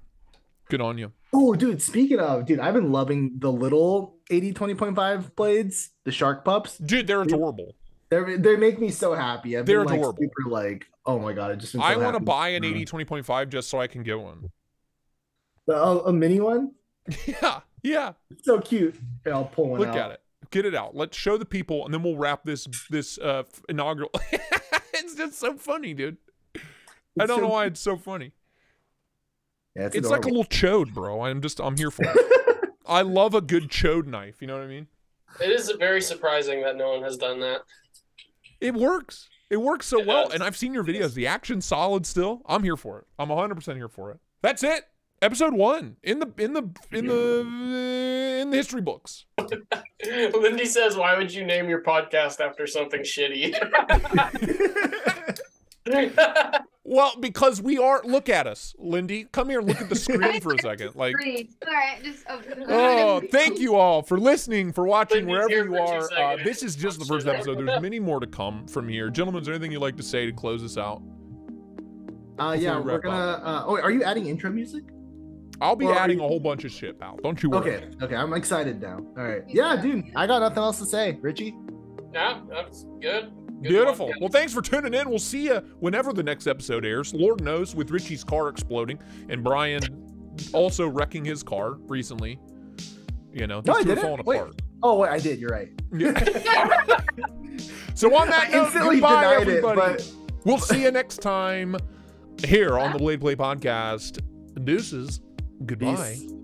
Good on you. Oh, dude, speaking of, I've been loving the little 80-20.5 blades, the shark pups. Dude, they're adorable. They make me so happy. They're adorable. Super oh my God, I want to buy an 80-20.5 just so I can get one. A mini one? Yeah. It's so cute. Here, I'll pull one out. Look at it. Get it out. Let's show the people, and then we'll wrap this inaugural. It's just so funny, dude. I don't know why it's so funny. Yeah, it's like a little chode, bro. I'm here for it. I love a good chode knife. You know what I mean? It is very surprising that no one has done that. It works. It works so well. And I've seen your videos. The action's solid still. I'm here for it. I'm 100% here for it. That's it. Episode 1 in the history books. Lindy says, "Why would you name your podcast after something shitty?" Well, because we are. Look at us, Lindy. Come here and look at the screen for a second. Like, oh, thank you all for listening, for watching, wherever you are. This is just the first episode. There's many more to come from here. Gentlemen, is there anything you'd like to say to close this out? Yeah, we're gonna. Are you adding intro music? I'll be adding a whole bunch of shit, pal. Don't you worry. Okay, I'm excited now. All right. Yeah, dude, I got nothing else to say. Richie? Yeah, that's good. Beautiful. One, yeah. Well, thanks for tuning in. We'll see you whenever the next episode airs. Lord knows, with Richie's car exploding and Brian also wrecking his car recently. You know, no, I didn't. falling apart. Oh, wait, I did. You're right. Yeah. So on that note, goodbye, everybody. But... We'll see you next time here on the Blade Play Podcast. Deuces. Goodbye. Peace.